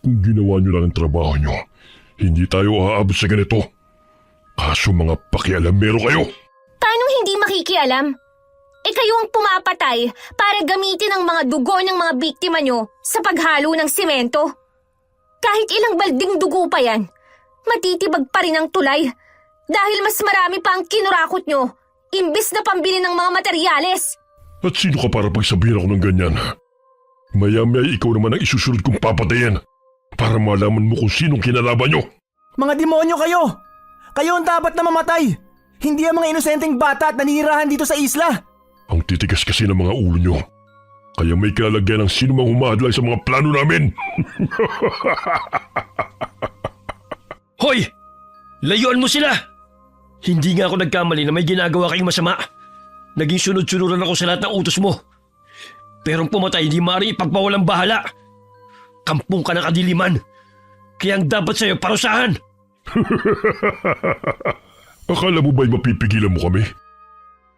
Kung ginawa niyo lang ang trabaho niyo, hindi tayo aabot sa ganito. Kaso mga pakialamero kayo. Paano hindi makikialam? Kayo ang pumapatay para gamitin ang mga dugo ng mga biktima nyo sa paghalo ng simento. Kahit ilang balding dugo pa yan, matitibag pa rin ang tulay dahil mas marami pa ang kinurakot nyo imbis na pambili ng mga materyales. At sino ka para pagsabihin ako ng ganyan? Maya-maya ikaw naman ang isusunod kong papatayin para malaman mo kung sinong kinalaban nyo. Mga demonyo kayo! Kayo ang dapat na mamatay! Hindi ang mga inosenteng bata at naninirahan dito sa isla! Ang titigas kasi ng mga ulo nyo. Kaya may kalalagyan ng sino mang humahadlang sa mga plano namin. Hoy! Layuan mo sila! Hindi nga ako nagkamali na may ginagawa kayong masama. Naging sunod-sunuran ako sa lahat ng utos mo. Pero ang pumatay hindi maaaring ipagpawalang bahala. Kampong ka ng kadiliman. Kaya ang dapat sa'yo parusahan. Akala mo ba'y mapipigilan mo kami?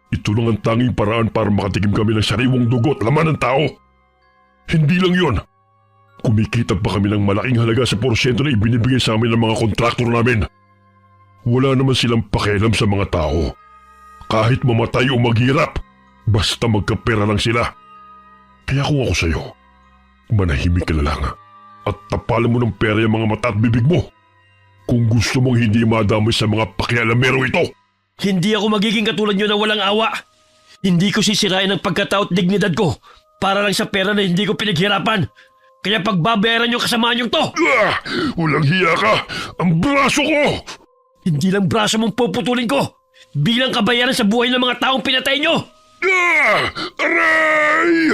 Ito lang ang tanging paraan para makatikim kami ng sariwang dugo at laman ng tao. Hindi lang yon. Kumikita pa kami ng malaking halaga sa porsyento na ibinibigay sa amin ng mga kontraktor namin. Wala naman silang pakialam sa mga tao. Kahit mamatay o maghirap, basta magkapera lang sila. Kaya kung ako sa'yo, manahimik ka na lang at tapalan mo ng pera yung mga mata at bibig mo. Kung gusto mong hindi madamay sa mga pakialamero ito. Hindi ako magiging katulad nyo na walang awa. Hindi ko sisirain ang pagkatao at dignidad ko para lang sa pera na hindi ko pinaghirapan. Kaya pagbabayaran yung kasamaan yung to. Walang hiya ka! Ang braso ko! Hindi lang braso mong puputulin ko bilang kabayaran sa buhay ng mga taong pinatay nyo. Aray!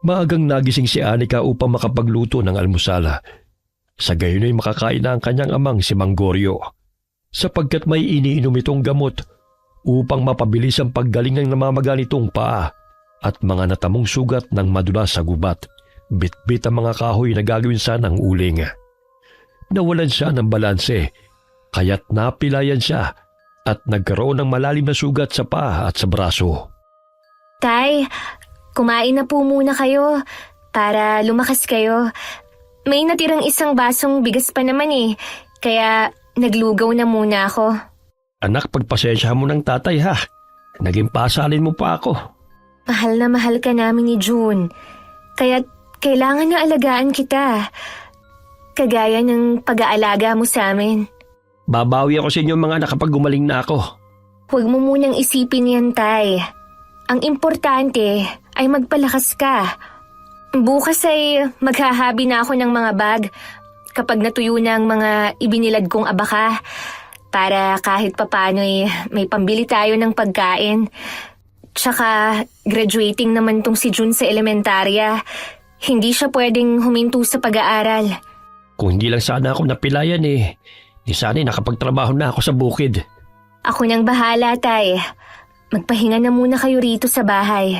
Maagang nagising si Anika upang makapagluto ng almusala. Sa gayon ay makakain na ang kanyang amang si Manggorio. Sapagkat may iniinom itong gamot upang mapabilis ang paggaling ng namamaga nitong paa at mga natamong sugat ng madulas sa gubat. Bitbit ang mga kahoy na gagawin sanang uling. Nawalan siya ng balanse, kaya't napilayan siya at nagkaroon ng malalim na sugat sa paa at sa braso. Tay, kumain na po muna kayo para lumakas kayo. May natirang isang basong bigas pa naman kaya naglugaw na muna ako. Anak, pagpasensya mo ng tatay ha. Naging pasalin mo pa ako. Mahal na mahal ka namin ni June, kaya kailangan na alagaan kita. Kagaya ng pag-aalaga mo sa amin. Babawi ako sa inyo mga anak kapag gumaling na ako. Huwag mo munang isipin yan, Tay. Ang importante ay magpalakas ka. Bukas ay maghahabi na ako ng mga bag kapag natuyo na ang mga ibinilad kong abaka para kahit papano may pambili tayo ng pagkain. Tsaka graduating naman tong si June sa elementarya. Hindi siya pwedeng huminto sa pag-aaral. Kung hindi lang sana ako napilayan di sana nakapagtrabaho na ako sa bukid. Ako nang bahala, Tay. Magpahinga na muna kayo rito sa bahay.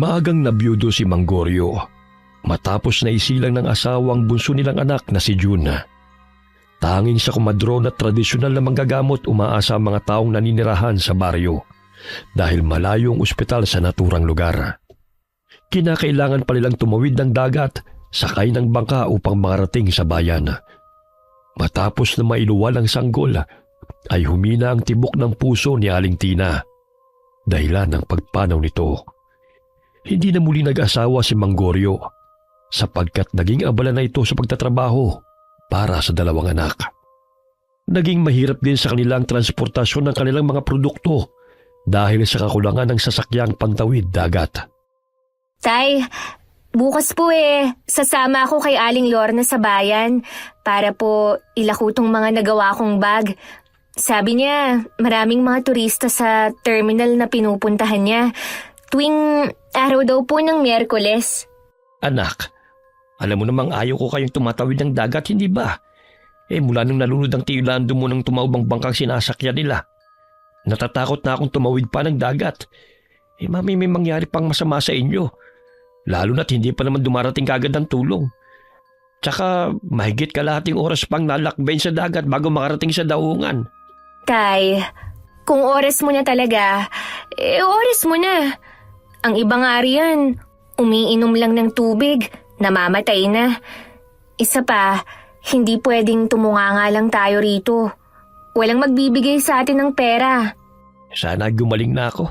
Maagang nabiyudo si Manggorio matapos na isilang ng asawang bunso nilang anak na si June. Tanging sa kumadron at tradisyonal na manggagamot umaasa ang mga taong naninirahan sa baryo dahil malayo ang ospital sa naturang lugar. Kinakailangan pa nilang tumawid ng dagat, sakay ng bangka upang makarating sa bayan. Matapos na mailuwal ang sanggol, ay humina ang tibok ng puso ni Aling Tina. Dahilan ng pagpanaw nito. Hindi na muli nag-asawa si Manggorio sapagkat naging abala na ito sa pagtatrabaho para sa dalawang anak. Naging mahirap din sa kanilang transportasyon ng kanilang mga produkto dahil sa kakulangan ng sasakyang pantawid dagat. Tay, bukas po sasama ako kay Aling Lorna sa bayan para po ilako tong mga nagawa kong bag. Sabi niya, maraming mga turista sa terminal na pinupuntahan niya tuwing araw daw po ng Miyerkules. Anak, alam mo namang ayaw ko kayong tumatawid ng dagat, hindi ba? Mula nung nalunod ang tilando mo ng tumaubang bangkang sinasakyan nila. Natatakot na akong tumawid pa ng dagat. Mami, may mangyari pang masama sa inyo. Lalo na't hindi pa naman dumarating kagad ang tulong. Tsaka mahigit kalahating oras pang nalakbayin sa dagat bago makarating sa daungan. Tay, kung oras mo na talaga, oras mo na. Ang iba nga riyan, umiinom lang ng tubig, namamatay na. Isa pa, hindi pwedeng tumunganga lang tayo rito. Walang magbibigay sa atin ng pera. Sana gumaling na ako.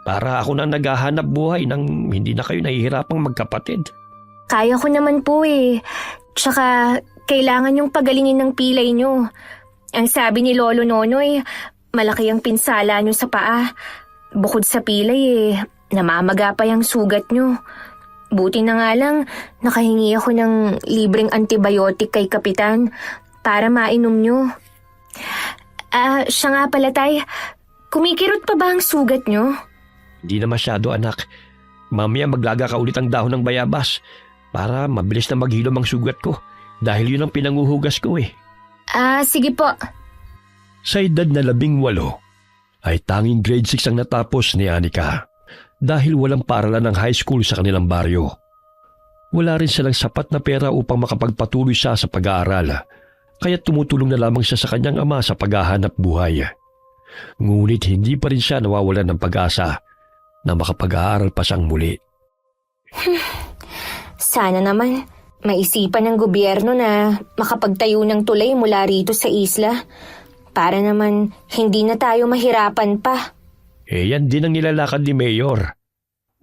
Para ako na naghahanap buhay nang hindi na kayo nahihirapang magkapatid. Kaya ko naman po eh. Tsaka, kailangan yung pagalingin ng pilay nyo. Ang sabi ni Lolo Nonoy, malaki ang pinsala nyo sa paa. Bukod sa pilay namamaga pa yung sugat nyo. Buti na nga lang, nakahingi ako ng libreng antibiotic kay Kapitan para mainom nyo. Siya nga pala, Tay. Kumikirot pa ba ang sugat nyo? Hindi na masyado, anak. Mamaya maglaga ka ulit ang dahon ng bayabas para mabilis na maghilom ang sugat ko dahil yun ang pinanguhugas ko eh. Sige po. Sa edad na 18 ay tanging grade 6 ang natapos ni Anika dahil walang paaralan ng high school sa kanilang baryo. Wala rin silang sapat na pera upang makapagpatuloy siya sa pag-aaral kaya tumutulong na lamang siya sa kanyang ama sa paghahanap buhay. Ngunit hindi pa rin siya nawawalan ng pag-asa na makapag-aaral pa siyang muli. Sana naman maisipan ng gobyerno na makapagtayo ng tulay mula rito sa isla para naman hindi na tayo mahirapan pa. Yan din ang nilalakad ni Mayor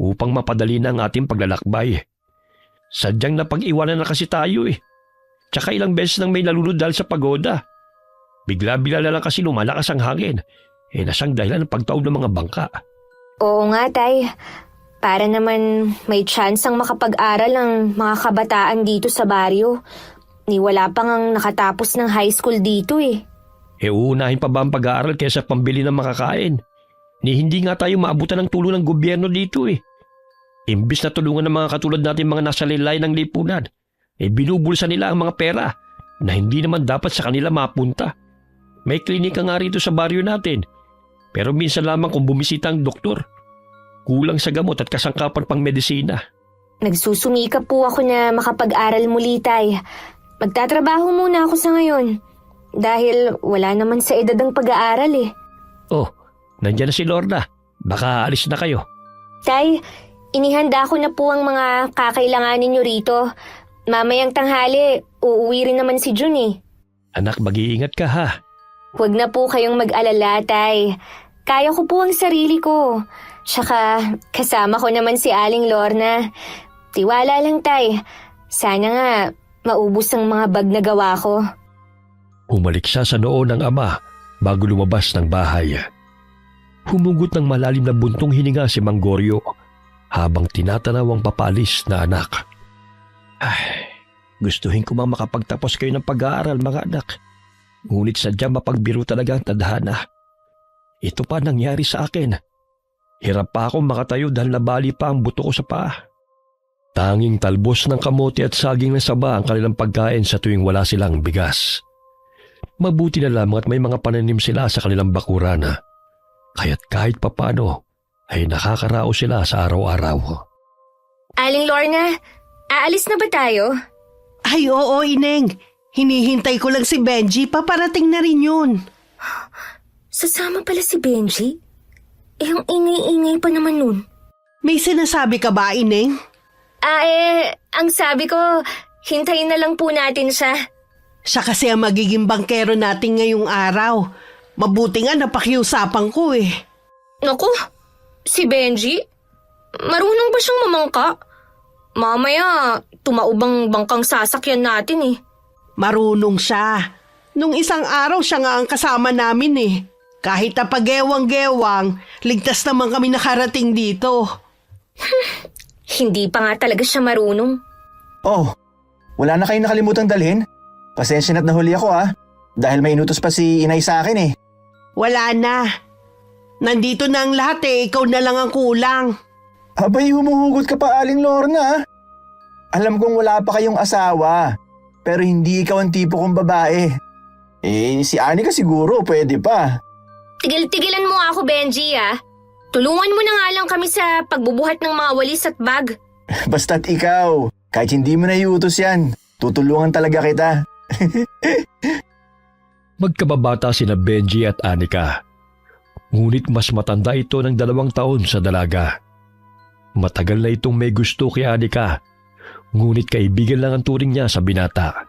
upang mapadali na ang ating paglalakbay. Sadyang napag-iwanan na kasi tayo eh. Tsaka ilang beses nang may nalunod dahil sa pagoda. Bigla-bigla na lang kasi lumalakas ang hangin. Nasang dahilan ng pagtaob ng mga bangka. Oo nga, Tay. Para naman may tsansang makapag-aral ang mga kabataan dito sa baryo. Ni wala pang ang nakatapos ng high school dito eh. Uunahin pa ba ang pag-aaral kaysa pambili ng makakain? Ni hindi nga tayo maabutan ng tulong ng gobyerno dito eh. Imbis na tulungan ng mga katulad natin mga nasa lilayan ng lipunan, binubulsa nila ang mga pera na hindi naman dapat sa kanila mapunta. May klinika nga rito sa baryo natin, pero minsan lamang kung bumisita ang doktor. Kulang sa gamot at kasangkapan pang medisina. Nagsusumikap po ako na makapag-aral muli, Tay. Magtatrabaho muna ako sa ngayon. Dahil wala naman sa edad ang pag-aaral eh. Oh, nandiyan na si Lorna. Baka alis na kayo. Tay, inihanda ko na po ang mga kakailanganin nyo rito. Mamayang tanghali, uuwi rin naman si Jun eh. Anak, mag-iingat ka ha. Huwag na po kayong mag-alala, Tay. Kaya ko po ang sarili ko. Tsaka kasama ko naman si Aling Lorna. Tiwala lang, Tay. Sana nga maubos ang mga bag na gawa ko. Humalik siya sa noo ng ama bago lumabas ng bahay. Humugot ng malalim na buntong hininga si Mang Goryo habang tinatanaw ang papalis na anak. Gustuhin ko mang makapagtapos kayo ng pag-aaral mga anak. Ngunit sadyang mapagbiro talaga ang tadhana. Ito pa nangyari sa akin. Hirap pa akong makatayo dahil nabali pa ang buto ko sa paa. Tanging talbos ng kamote at saging na saba ang kanilang pagkain sa tuwing wala silang bigas. Mabuti na lamang at may mga pananim sila sa kanilang bakuran. Kaya't kahit papano ay nakakarao sila sa araw-araw. Aling Lorna, aalis na ba tayo? Ay oo, Ineng. Hinihintay ko lang si Benji. Paparating na rin yun. Sasama pala si Benji? Ang ingay-ingay pa naman nun. May sinasabi ka ba, Ineng? Ang sabi ko, hintayin na lang po natin siya. Siya kasi ang magiging bangkero natin ngayong araw. Mabuti nga napakiusapan ko eh. Naku, si Benji? Marunong ba siyang mamangka? Mamaya, tumaubang bangkang sasakyan natin eh. Marunong siya. Nung isang araw siya nga ang kasama namin eh. Kahit napagewang-gewang, ligtas naman kami nakarating dito. Hindi pa nga talaga siya marunong. Oh, wala na kayong nakalimutang dalhin? Pasensya na't nahuli ako dahil may inutos pa si inay sa akin eh. Wala na. Nandito na ang lahat eh, ikaw na lang ang kulang. Abay, humuhugot ka pa, Aling Lorna. Alam kong wala pa kayong asawa, pero hindi ikaw ang tipo kong babae. Si Anika siguro, pwede pa. Tigil-tigilan mo ako, Benji Tulungan mo na nga lang kami sa pagbubuhat ng mga walis at bag. Basta't ikaw, kahit hindi mo na iutos yan, tutulungan talaga kita. Magkababata sina Benji at Anika. Ngunit mas matanda ito ng 2 taon sa dalaga. Matagal na itong may gusto kay Anika, ngunit kaibigan lang ang turing niya sa binata.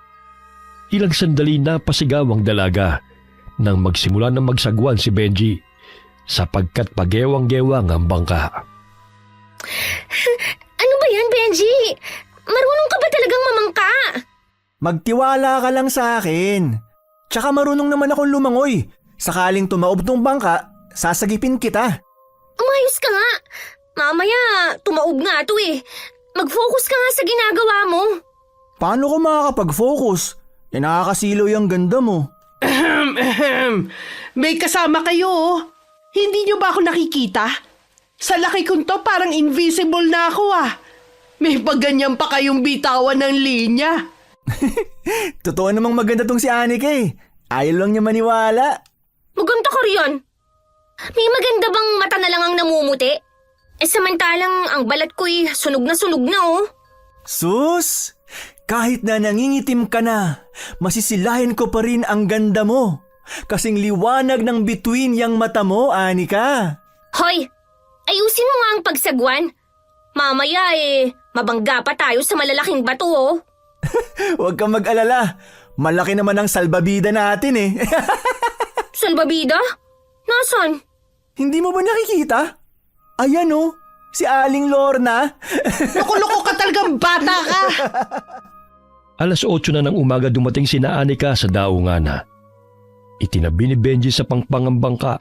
Ilang sandali na pasigaw ang dalaga nang magsimula na magsagwan si Benji sapagkat pagewang-gewang ang bangka. Ano ba yan, Benji? Marunong ka ba talagang mamangka? Magtiwala ka lang sa akin. Tsaka marunong naman akong lumangoy. Sakaling tumaob tong bangka, sasagipin kita. Umayos ka nga. Mamaya, tumaob nga to eh. Mag-focus ka nga sa ginagawa mo. Paano ko makakapag-focus? Nakakasilaw yung ganda mo. May kasama kayo oh. Hindi niyo ba ako nakikita? Sa laki kong to parang invisible na ako ah. May pagganyan pa kayong bitawan ng linya. Totoo namang maganda tong si Anika eh. Ayaw lang niya maniwala. Maganda ka riyan. May maganda bang mata na lang ang namumuti? Samantalang ang balat ko'y sunog na oh. Sus! Kahit na nangingitim ka na, masisilahin ko pa rin ang ganda mo. Kasing liwanag ng bituin yang mata mo, Anika. Hoy! Ayusin mo nga ang pagsagwan. Mamaya mabangga pa tayo sa malalaking bato oh. Huwag kang mag-alala. Malaki naman ang salbabida natin eh. Salbabida? Nasaan? Hindi mo ba nakikita? Ayan oh, si Aling Lorna. Loko-loko ka talagang bata ka. 8:00 na ng umaga dumating sina Anika sa daungan. Itinabi ni Benji sa pangpangang bangka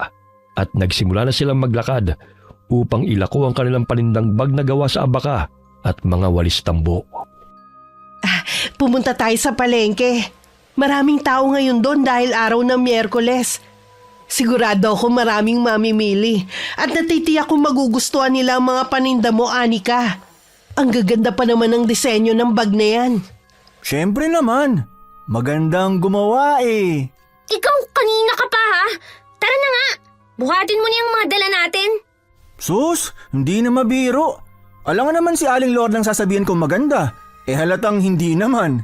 at nagsimula na silang maglakad upang ilako ang kanilang panindang bag na gawa sa abaka at mga walis tambo. Pumunta tayo sa palengke. Maraming tao ngayon doon dahil araw ng Miyerkules. Sigurado ako maraming mamimili at natitiyak kong magugustuhan nila ang mga paninda mo, Anika. Ang gaganda pa naman ng disenyo ng bag na yan. Siyempre naman. Magandang gumawa eh. Ikaw kanina ka pa ha? Tara na nga. Buhatin mo na yung mga dala natin. Sus, hindi na mabiro. Alam naman si Aling Lord nang sasabihin kong maganda. Halatang hindi naman.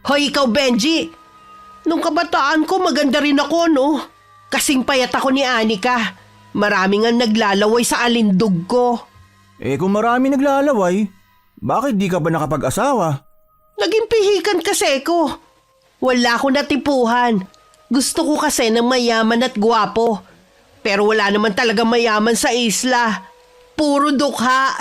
Hoy ikaw, Benji! Nung kabataan ko maganda rin ako, no? Kasing payat ako ni Anika. Maraming ang naglalaway sa alindog ko. Kung marami naglalaway, bakit di ka ba nakapag-asawa? Naging pihikan kasi ko. Wala akong natipuhan. Gusto ko kasi ng mayaman at gwapo. Pero wala naman talaga mayaman sa isla. Puro dukha.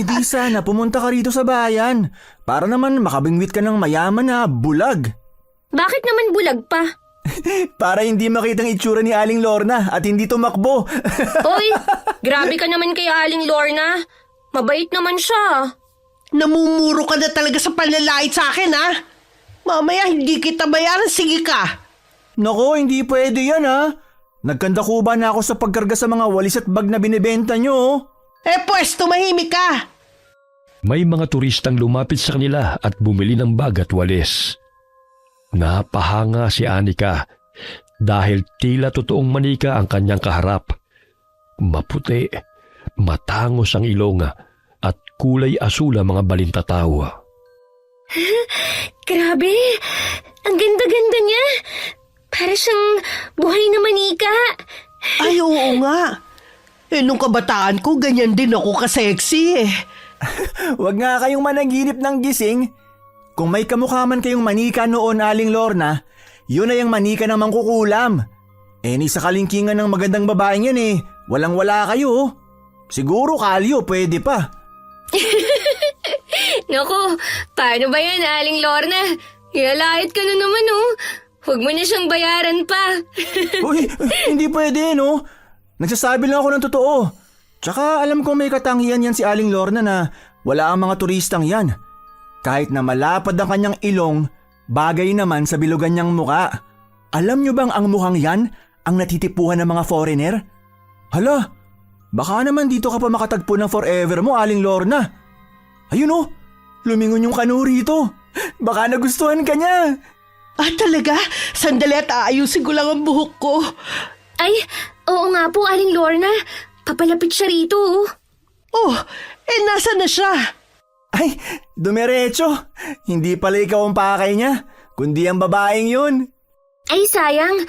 Di sana pumunta ka rito sa bayan para naman makabingwit ka ng mayaman na bulag. Bakit naman bulag pa? Para hindi makitang itsura ni Aling Lorna at hindi tumakbo. Hoy, grabe ka naman kay Aling Lorna. Mabait naman siya. Namumuro ka na talaga sa panlalait sa akin, ha? Mamaya hindi kita bayaran, sige ka. Nako, hindi pwede yan ha. Nagkandakuba na ako sa pagkarga sa mga walis at bag na binibenta nyo. Pues, tumahimik ka. May mga turistang lumapit sa kanila at bumili ng bag at walis. Napahanga si Anika dahil tila totoong manika ang kanyang kaharap. Maputi, matangos ang ilong at kulay asul ang mga balintataw. Grabe, ang ganda-ganda niya. Para siyang buhay na manika. Ay, oo nga. Nung kabataan ko, ganyan din ako ka-sexy eh. Huwag nga kayong managinip ng gising. Kung may kamukha man kayong manika noon, Aling Lorna, yun ay ang manika ng mangkukulam. Ni sa kalingkingan ng magandang babaeng yan walang-wala kayo. Siguro kalyo, pwede pa. Naku, paano ba yan, Aling Lorna? Ilalait ka na naman Huwag mo na siyang bayaran pa. Uy, hindi pwede Nagsasabi lang ako ng totoo. Tsaka alam ko may katangian yan si Aling Lorna na wala ang mga turistang yan. Kahit na malapad ang kanyang ilong, bagay naman sa bilugan niyang muka. Alam niyo bang ang mukhang yan ang natitipuhan ng mga foreigner? Hala, baka naman dito ka pa makatagpo ng forever mo, Aling Lorna. Ayun lumingon yung kanu rito. Baka nagustuhan ka niya. Talaga? Sandali at aayusin ko lang ang buhok ko. Ay, oo nga po, Aling Lorna. Papalapit siya rito. Nasa na siya? Ay, dumiretso. Hindi pala ikaw ang pakay niya, kundi ang babaeng yun. Ay, sayang.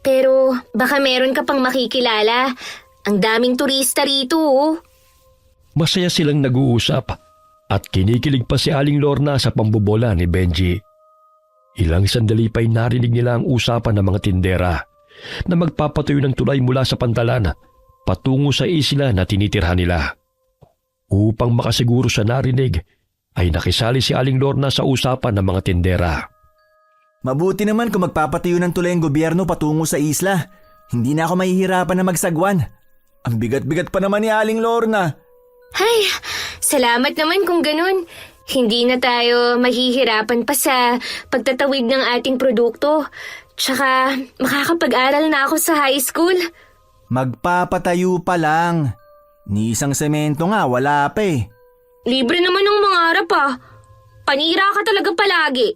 Pero baka meron ka pang makikilala. Ang daming turista rito, oh. Masaya silang nag-uusap at kinikilig pa si Aling Lorna sa pambobola ni Benji. Ilang sandali pa'y narinig nila ang usapan ng mga tindera na magpapatuyo ng tulay mula sa pantalan patungo sa isla na tinitirhan nila. Upang makasiguro sa narinig, ay nakisali si Aling Lorna sa usapan ng mga tindera. Mabuti naman kung magpapatayo ng tulay ang gobyerno patungo sa isla. Hindi na ako mahihirapan na magsagwan. Ang bigat-bigat pa naman ni Aling Lorna. Ay, salamat naman kung ganun. Hindi na tayo mahihirapan pa sa pagtatawid ng ating produkto. Tsaka makakapag-aral na ako sa high school. Magpapatayo pa lang. Ni isang semento nga, wala pa eh. Libre naman ng mangarap ah. Panira ka talaga palagi.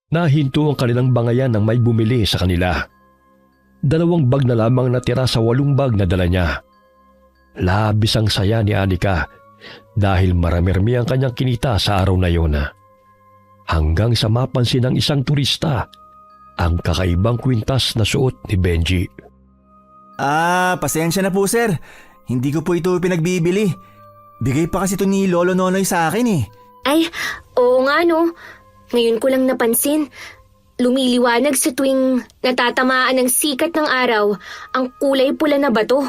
Nahinto ang kanilang bangayan nang may bumili sa kanila. 2 bag na lamang natira sa 8 bag na dala niya. Labis ang saya ni Anika dahil marami-rami ang kanyang kinita sa araw na yun. Hanggang sa mapansin ng isang turista ang kakaibang kwintas na suot ni Benji. Pasensya na po sir. Hindi ko po ito pinagbibili. Bigay pa kasi ito ni Lolo Nonoy sa akin eh. Ay, oo nga no. Ngayon ko lang napansin. Lumiliwanag sa tuwing natatamaan ng sikat ng araw ang kulay pula na bato.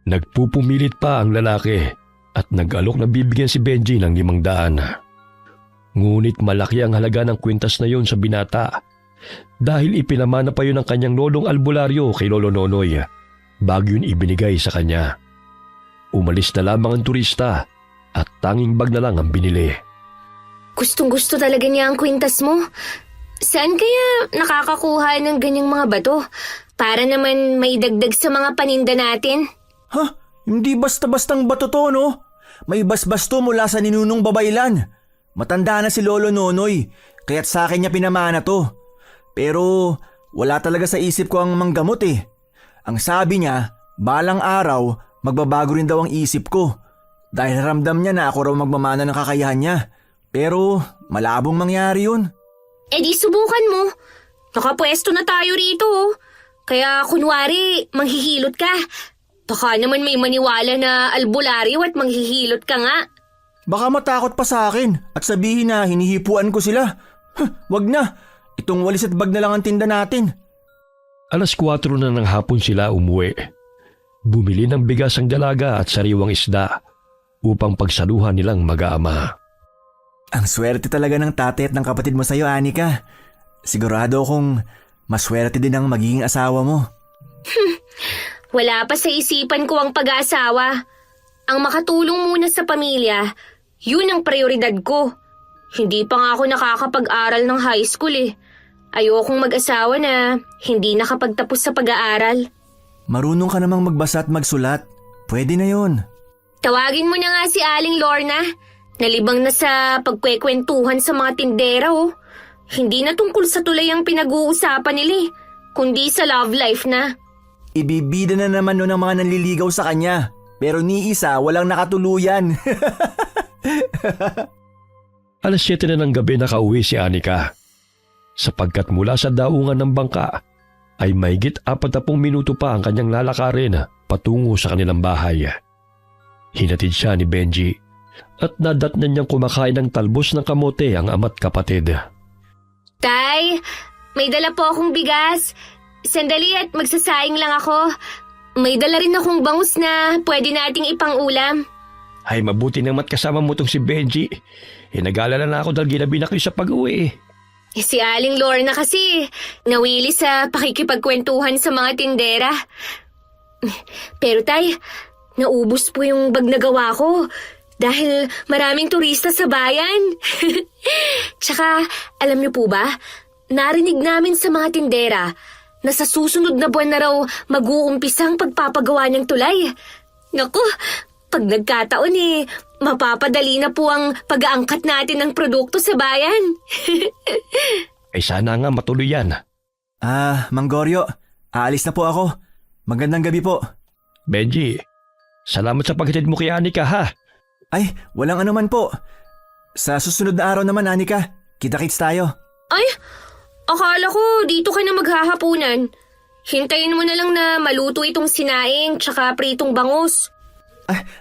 Nagpupumilit pa ang lalaki at nag-alok na bibigyan si Benji ng 500. Ngunit malaki ang halaga ng kwintas na yon sa binata dahil ipinamana pa yun ng kanyang lolong albularyo kay Lolo Nonoy bago yun ibinigay sa kanya. Umalis na lamang ang turista at tanging bag na lang ang binili. Gustong-gusto talaga niya ang kwintas mo. Saan kaya nakakakuha ng ganyang mga bato? Para naman may dagdag sa mga paninda natin. Ha? Hindi basta-bastang bato to no? May basbas to mula sa ninunong babaylan. Matanda na si Lolo Nonoy, kaya't sa akin niya pinamana to. Pero wala talaga sa isip ko ang manggamot eh. Ang sabi niya, balang araw, magbabago rin daw ang isip ko. Dahil ramdam niya na ako raw magmamana ng kakayahan niya. Pero malabong mangyari yun. Eh di subukan mo. Nakapwesto na tayo rito oh. Kaya kunwari, manghihilot ka. Baka naman may maniwala na albularyo at manghihilot ka nga. Baka matakot pa sa akin at sabihin na hinihipuan ko sila. Wag na. Itong walis at bag na lang ang tinda natin. 4:00 na ng hapon sila umuwi. Bumili ng bigas ang dalaga at sariwang isda upang pagsaluhan nilang mag-aama. Ang swerte talaga ng tatay at ng kapatid mo sa'yo, Anika. Sigurado akong maswerte din ang magiging asawa mo. Wala pa sa isipan ko ang pag-aasawa. Ang makatulong muna sa pamilya, yun ang prioridad ko. Hindi pa nga ako nakakapag-aral ng high school eh. Ayokong mag-asawa na hindi nakapagtapos sa pag-aaral. Marunong ka namang magbasa at magsulat. Pwede na yon. Tawagin mo na nga si Aling Lorna. Nalibang na sa pagkwekwentuhan sa mga tindera oh. Hindi na tungkol sa tulay ang pinag-uusapan nila eh, kundi sa love life na. Ibibida na naman nun ang mga nanliligaw sa kanya. Pero ni isa walang nakatuluyan. 7:00 na ng gabi nakauwi si Anika. Sapagkat mula sa daungan ng bangka ay mahigit 40 minuto pa ang kanyang lalakarin patungo sa kanilang bahay. Hinatid siya ni Benji at nadatnan niyang kumakain ng talbos ng kamote ang ama't kapatid. Tay, may dala po akong bigas. Sandali at magsasaing lang ako. May dala rin akong bangus na pwede nating ipang-ulam. Ay mabuti naman kasama mo tong si Benji. Nag-alala na ako dahil ginabi na kayo sa pag-uwi. Si Aling Lorna kasi nawili sa pakikipagkwentuhan sa mga tindera. Pero tay, naubos po yung bag na gawa ko dahil maraming turista sa bayan. Tsaka, alam niyo po ba, narinig namin sa mga tindera na sa susunod na buwan na raw mag-uumpisang pagpapagawa ng tulay. Naku, pag nagkataon mapapadali na po ang pag-aangkat natin ng produkto sa bayan. Ay sana nga matuloy yan. Mang Goryo, aalis na po ako. Magandang gabi po. Benji, salamat sa paghatid mo kay Anika ha. Ay, walang anuman po. Sa susunod na araw naman, Anika, kita-kits tayo. Ay, Akala ko dito ka na maghahapunan. Hintayin mo na lang na maluto itong sinaing tsaka pritong bangus.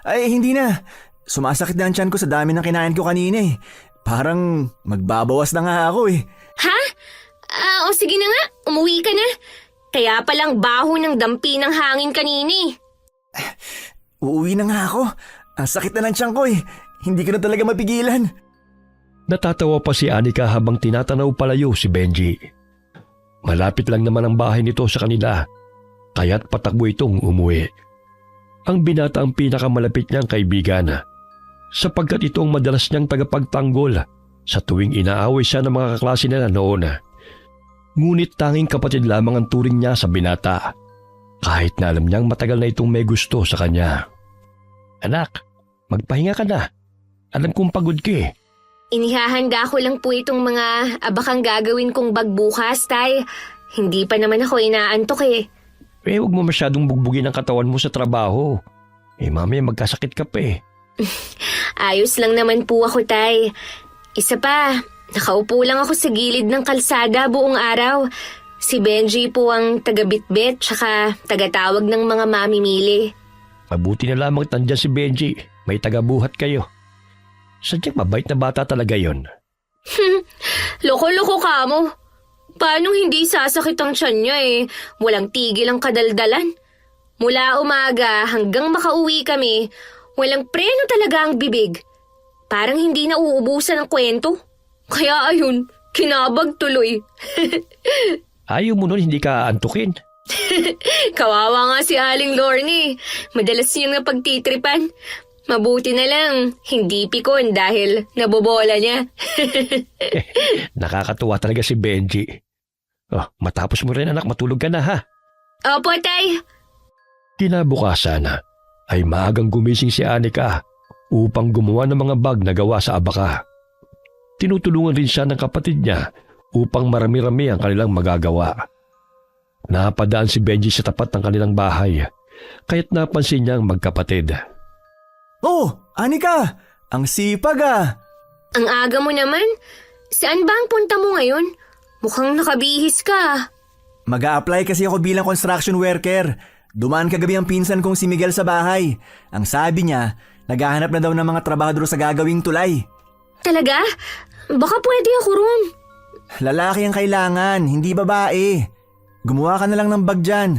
Ay, hindi na. Sumasakit na ang tiyan ko sa dami ng kinain ko kanina eh. Parang magbabawas na nga ako eh. Ha? O sige na nga, umuwi ka na. Kaya palang baho ng dampi ng hangin kanina eh. Uuwi na nga ako. Ang sakit na ng tiyan ko eh. Hindi ko na talaga mapigilan. Natatawa pa si Anika habang tinatanaw palayo si Benji. Malapit lang naman ang bahay nito sa kanila, kaya't patakbo itong umuwi. Ang binata ang pinakamalapit niyang kaibigan, sapagkat ito ang madalas niyang tagapagtanggol sa tuwing inaaway siya ng mga kaklase nila noon. Ngunit tanging kapatid lamang ang turing niya sa binata, kahit na alam niyang matagal na itong may gusto sa kanya. Anak, magpahinga ka na. Alam kong pagod ka eh. Inihahanda ko lang po itong mga abakang gagawin kong bag bukas, Tay. Hindi pa naman ako inaantok eh. Huwag mo masyadong bugbugin ang katawan mo sa trabaho. Mamaya magkasakit ka pa eh. Ayos lang naman po ako, Tay. Isa pa, nakaupo lang ako sa gilid ng kalsada buong araw. Si Benji po ang taga-bitbit tsaka taga-tawag ng mga mamimili. Mabuti na lamang nandyan si Benji. May tagabuhat kayo. Sadyang mabait na bata talaga yon. Loko-loko ka mo. Paano hindi sasakit ang tiyan niya eh? Walang tigil ang kadaldalan. Mula umaga hanggang makauwi kami, walang preno talaga ang bibig. Parang hindi na uubusan ng kwento. Kaya ayun, kinabag tuloy. Ayaw mo nun hindi ka aantukin. Kawawa nga si Aling Lorne. Madalas niyang napagtitripan. Mabuti na lang, hindi pikon dahil nabobola niya. Nakakatuwa talaga si Benji. Matapos mo rin anak, matulog ka na ha. Opo, Tay. Kinabukasan ay maagang gumising si Anika upang gumawa ng mga bag na gawa sa abaka. Tinutulungan rin siya ng kapatid niya upang marami-rami ang kanilang magagawa. Napadaan si Benji sa tapat ng kanilang bahay, kaya't napansin niyang magkapatid. Oh, Anika! Ang sipag ah! Ang aga mo naman. Saan ba ang punta mo ngayon? Mukhang nakabihis ka. Mag-a-apply kasi ako bilang construction worker. Dumaan kagabi ang pinsan kong si Miguel sa bahay. Ang sabi niya, naghahanap na daw ng mga trabahador sa gagawing tulay. Talaga? Baka pwede ako ron. Lalaki ang kailangan, hindi babae. Gumawa ka na lang ng bag dyan.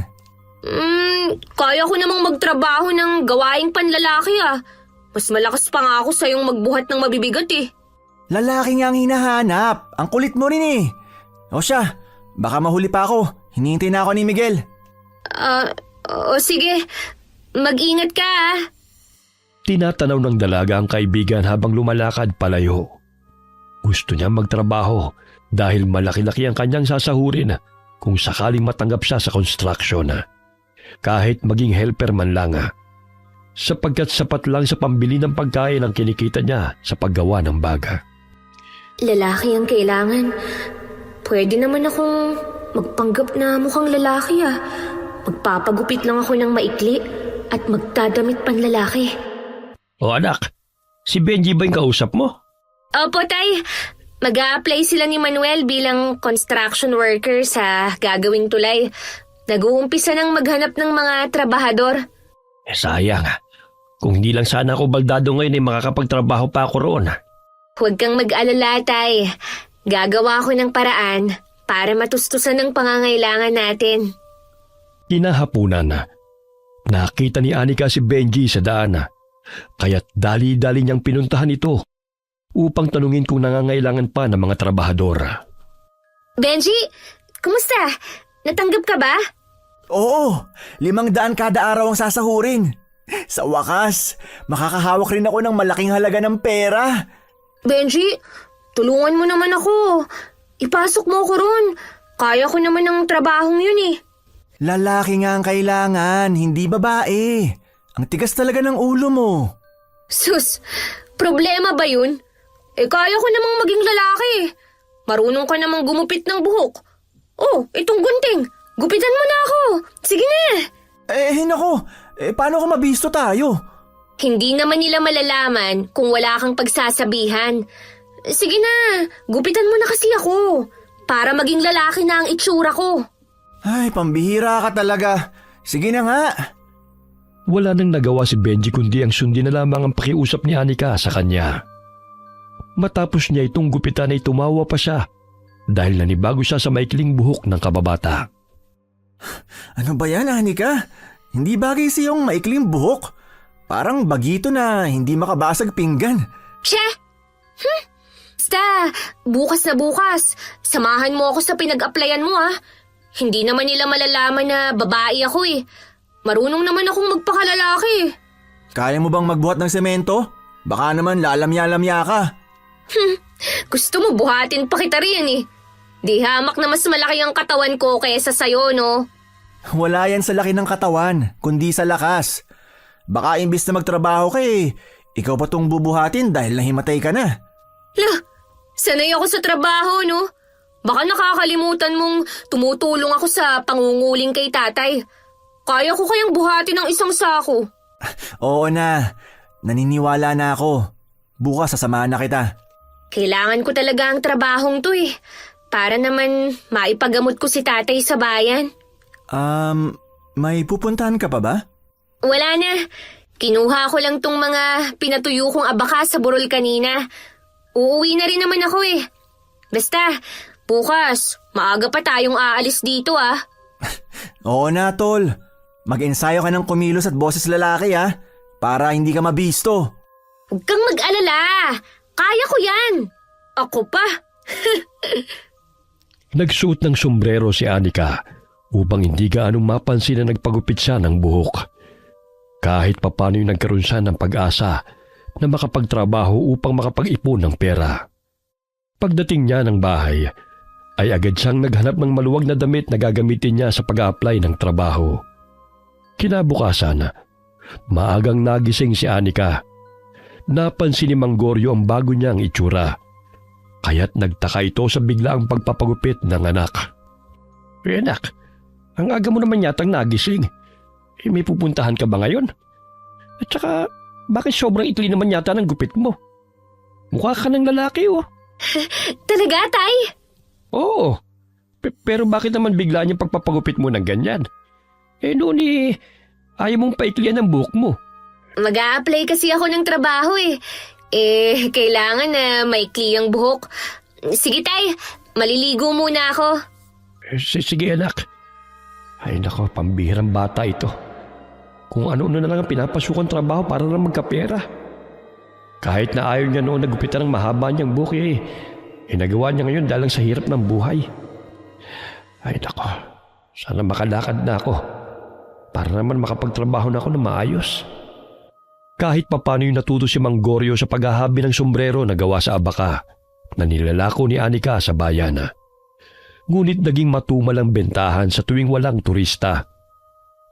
Kaya ko namang magtrabaho ng gawaing panlalaki ah. Mas malakas pa nga ako sa'yong magbuhat ng mabibigat eh. Lalaki nga ang hinahanap. Ang kulit mo rin eh. O siya, baka mahuli pa ako. Hinihintay na ako ni Miguel. O sige. Mag-ingat ka ah. Tinatanaw ng dalaga ang kaibigan habang lumalakad palayo. Gusto niya magtrabaho dahil malaki-laki ang kanyang sasahurin kung sakaling matanggap siya sa construction. Kahit maging helper man lang, sapagkat sapat lang sa pambili ng pagkain ang kinikita niya sa paggawa ng baga. Lalaki ang kailangan. Pwede naman akong magpanggap na mukhang lalaki ah. Magpapagupit lang ako ng maikli at magdadamit panlalaki. O anak, si Benji ba yung kausap mo? Opo, Tay. Mag-a-apply sila ni Manuel bilang construction worker sa gagawing tulay. Nag-uumpisa ng maghanap ng mga trabahador. Sayang. Kung hindi lang sana ako baldado ngayon ay makakapagtrabaho pa ako roon. Huwag kang mag-alala, Tay. Gagawa ko ng paraan para matustusan ang pangangailangan natin. Kinahapunan, nakita ni Anika si Benji sa daan, kaya't dali-dali niyang pinuntahan ito upang tanungin kung nangangailangan pa ng mga trabahador. Benji, kumusta? Natanggap ka ba? Oo, 500 kada araw ang sasahurin. Sa wakas, makakahawak rin ako ng malaking halaga ng pera. Benji, tulungan mo naman ako. Ipasok mo ako ron. Kaya ko naman ang trabahong yun eh. Lalaki nga ang kailangan, hindi babae. Ang tigas talaga ng ulo mo. Sus, problema ba yun? Kaya ko namang maging lalaki. Marunong ka namang gumupit ng buhok. Oh, itong gunting. Gupitan mo na ako. Sige na. Nako. Paano kung mabisto tayo? Hindi naman nila malalaman kung wala kang pagsasabihan. Sige na, gupitan mo na kasi ako. para maging lalaki na ang itsura ko. Ay, pambihira ka talaga. Sige na nga. Wala nang nagawa si Benji kundi ang sundin na lamang ang pakiusap ni Anika sa kanya. Matapos niya itong gupitan ay tumawa pa siya dahil nanibago siya sa maikling buhok ng kababata. Ano ba yan, Anika? Hindi bagay sa iyong maikling buhok. Parang bagito na hindi makabasag pinggan. Tse! Basta, bukas na bukas. Samahan mo ako sa pinag-applyan mo ah. Hindi naman nila malalaman na babae ako eh. Marunong naman akong magpakalalaki. Kaya mo bang magbuhat ng semento? Baka naman lalamya-lamya ka. Gusto mo buhatin pa kita riyan eh. Di hamak na mas malaki ang katawan ko kaysa sa'yo, no? Wala yan sa laki ng katawan, kundi sa lakas. Baka imbis na magtrabaho ka ikaw pa tong bubuhatin dahil nahimatay ka na. Lah, sanay ako sa trabaho, no? Baka nakakalimutan mong tumutulong ako sa pangunguling kay tatay. Kaya ko kayang buhatin ng isang sako. Oo na, naniniwala na ako. Bukas sasamahan na kita. Kailangan ko talaga ang trabahong to eh. Para naman maipagamot ko si tatay sa bayan. May pupuntahan ka pa ba? Wala na. Kinuha ko lang tong mga pinatuyo kong abaka sa burol kanina. Uuwi na rin naman ako eh. Basta, bukas, maaga pa tayong aalis dito ah. Oo na, tol. Mag-ensayo ka ng kumilos at boses lalaki para hindi ka mabisto. Huwag kang mag-alala. Kaya ko yan. Ako pa. Nagsuot ng sombrero si Anika upang hindi gaanong mapansin na nagpagupit siya ng buhok. Kahit papano'y nagkaroon siya ng pag-asa na makapagtrabaho upang makapag-ipon ng pera. Pagdating niya ng bahay, ay agad siyang naghanap ng maluwag na damit na gagamitin niya sa pag-a-apply ng trabaho. Kinabukasan, maagang nagising si Anika. Napansin ni Manggoryo ang bago niyang itsura. Kaya't nagtaka ito sa biglaang pagpapagupit ng anak. Anak, ang aga mo naman yatang nagising. May pupuntahan ka ba ngayon? At saka, bakit sobrang itli naman yata ng gupit mo? Mukha ka ng lalaki Talaga, tay? Oo. Pero bakit naman bigla niyang pagpapagupit mo ng ganyan? Noon ayaw mong paiklian ang buhok mo. Mag-a-apply kasi ako ng trabaho eh. Kailangan na maikli ang buhok. Sige tay, maliligo muna ako. Sige anak. Ay nako, pambihirang bata ito. Kung ano-ano na lang ang pinapasukan trabaho para lang magkapera. Kahit na ayaw niya noon nagupitan ng mahaba niyang buhok nagawa niya ngayon dahil sa hirap ng buhay. Ay nako, sana makalakad na ako para naman makapagtrabaho na ako na maayos. Kahit papano'y natuto si Manggoryo sa paghahabi ng sombrero na gawa sa abaka na nilalako ni Anika sa bayan. Ngunit naging matumal ang bentahan sa tuwing walang turista.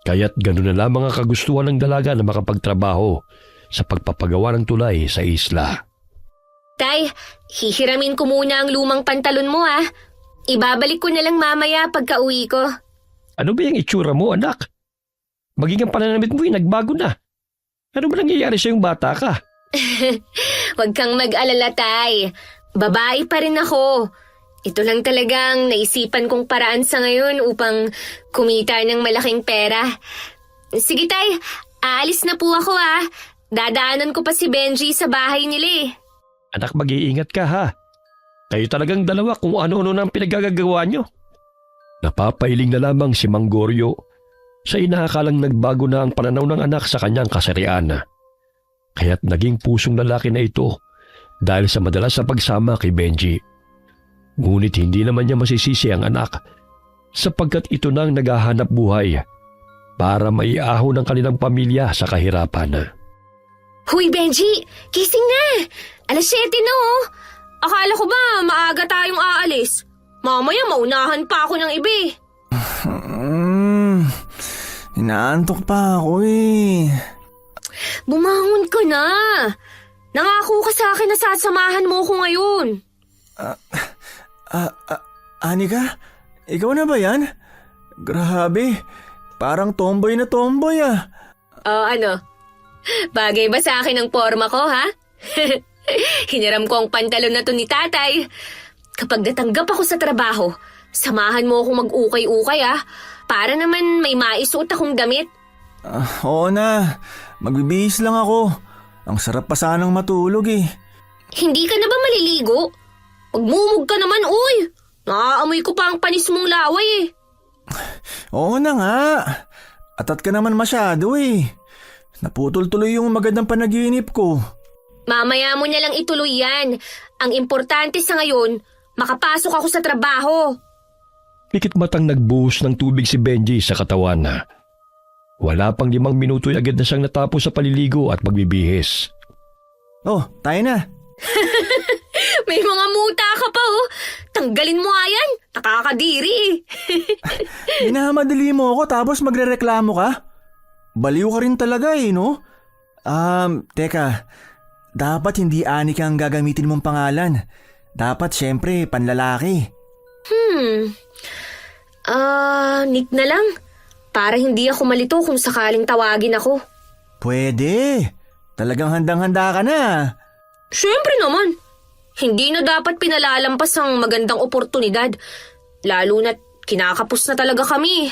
Kaya't gano'n na lamang ang kagustuhan ng dalaga na makapagtrabaho sa pagpapagawa ng tulay sa isla. Tay, hihiramin ko muna ang lumang pantalon mo ah. Ibabalik ko na lang mamaya pagka-uwi ko. Ano ba yung itsura mo, anak? Maging ang pananamit mo nagbago na. Ano ba nangyayari sa yung bata ka? Huwag kang mag-alala, tay. Babae pa rin ako. Ito lang talagang naisipan kong paraan sa ngayon upang kumita ng malaking pera. Sige, tay. Aalis na po ako ah. Dadaanan ko pa si Benji sa bahay nila. Anak, mag-iingat ka ha. Kayo talagang dalawa kung ano-ano na ang pinagagagawa nyo. Napapailing na lamang si Manggoryo sa inaakalang nagbago na ang pananaw ng anak sa kanyang kasarian. Kaya't naging pusong lalaki na ito dahil sa madalas na pagsama kay Benji. Ngunit hindi naman niya masisisi ang anak sapagkat ito nang naghahanap buhay para maiahon ang kanilang pamilya sa kahirapan. Huy, Benji! Gising na! 7:00 na oh! Akala ko ba maaga tayong aalis? Mamaya maunahan pa ako ng iba eh. Inaantok pa ako Bumangon ka na! Nangako ka sa akin na sasamahan mo ko ngayon. Anika? Ikaw na ba yan? Grabe, parang tomboy na tomboy Ano? Bagay ba sa akin ang forma ko, ha? Hiniram ko ang pantalon na to ni tatay. kapag natanggap ako sa trabaho, samahan mo akong mag-ukay-ukay para naman may maisuot akong damit. Oo na, magbibihis lang ako. Ang sarap pa sanang matulog eh. Hindi ka na ba maliligo? Magmumug ka naman, uy! Naaamoy ko pa ang panis mong laway eh. Oo na nga. Atat ka naman masyado eh. Naputol tuloy yung magandang panaginip ko. Mamaya mo na lang ituloy yan. Ang importante sa ngayon, makapasok ako sa trabaho. Pikit matang nagbuhos ng tubig si Benji sa katawan. Wala pang 5 minuto ay agad na siyang natapos sa paliligo at magbibihis. Oh, tayo na. May mga muta ka pa Tanggalin mo nga yan. Nakakadiri eh. Minamadali mo ako tapos magrereklamo ka? Baliw ka rin talaga eh, no? Teka. Dapat hindi Anika ang gagamitin mong pangalan. Dapat syempre panlalaki. Nick na lang. Para hindi ako malito kung sakaling tawagin ako. Pwede. Talagang handang-handa ka na. Siyempre naman. Hindi na dapat pinalalampas ang magandang oportunidad. Lalo na't kinakapos na talaga kami.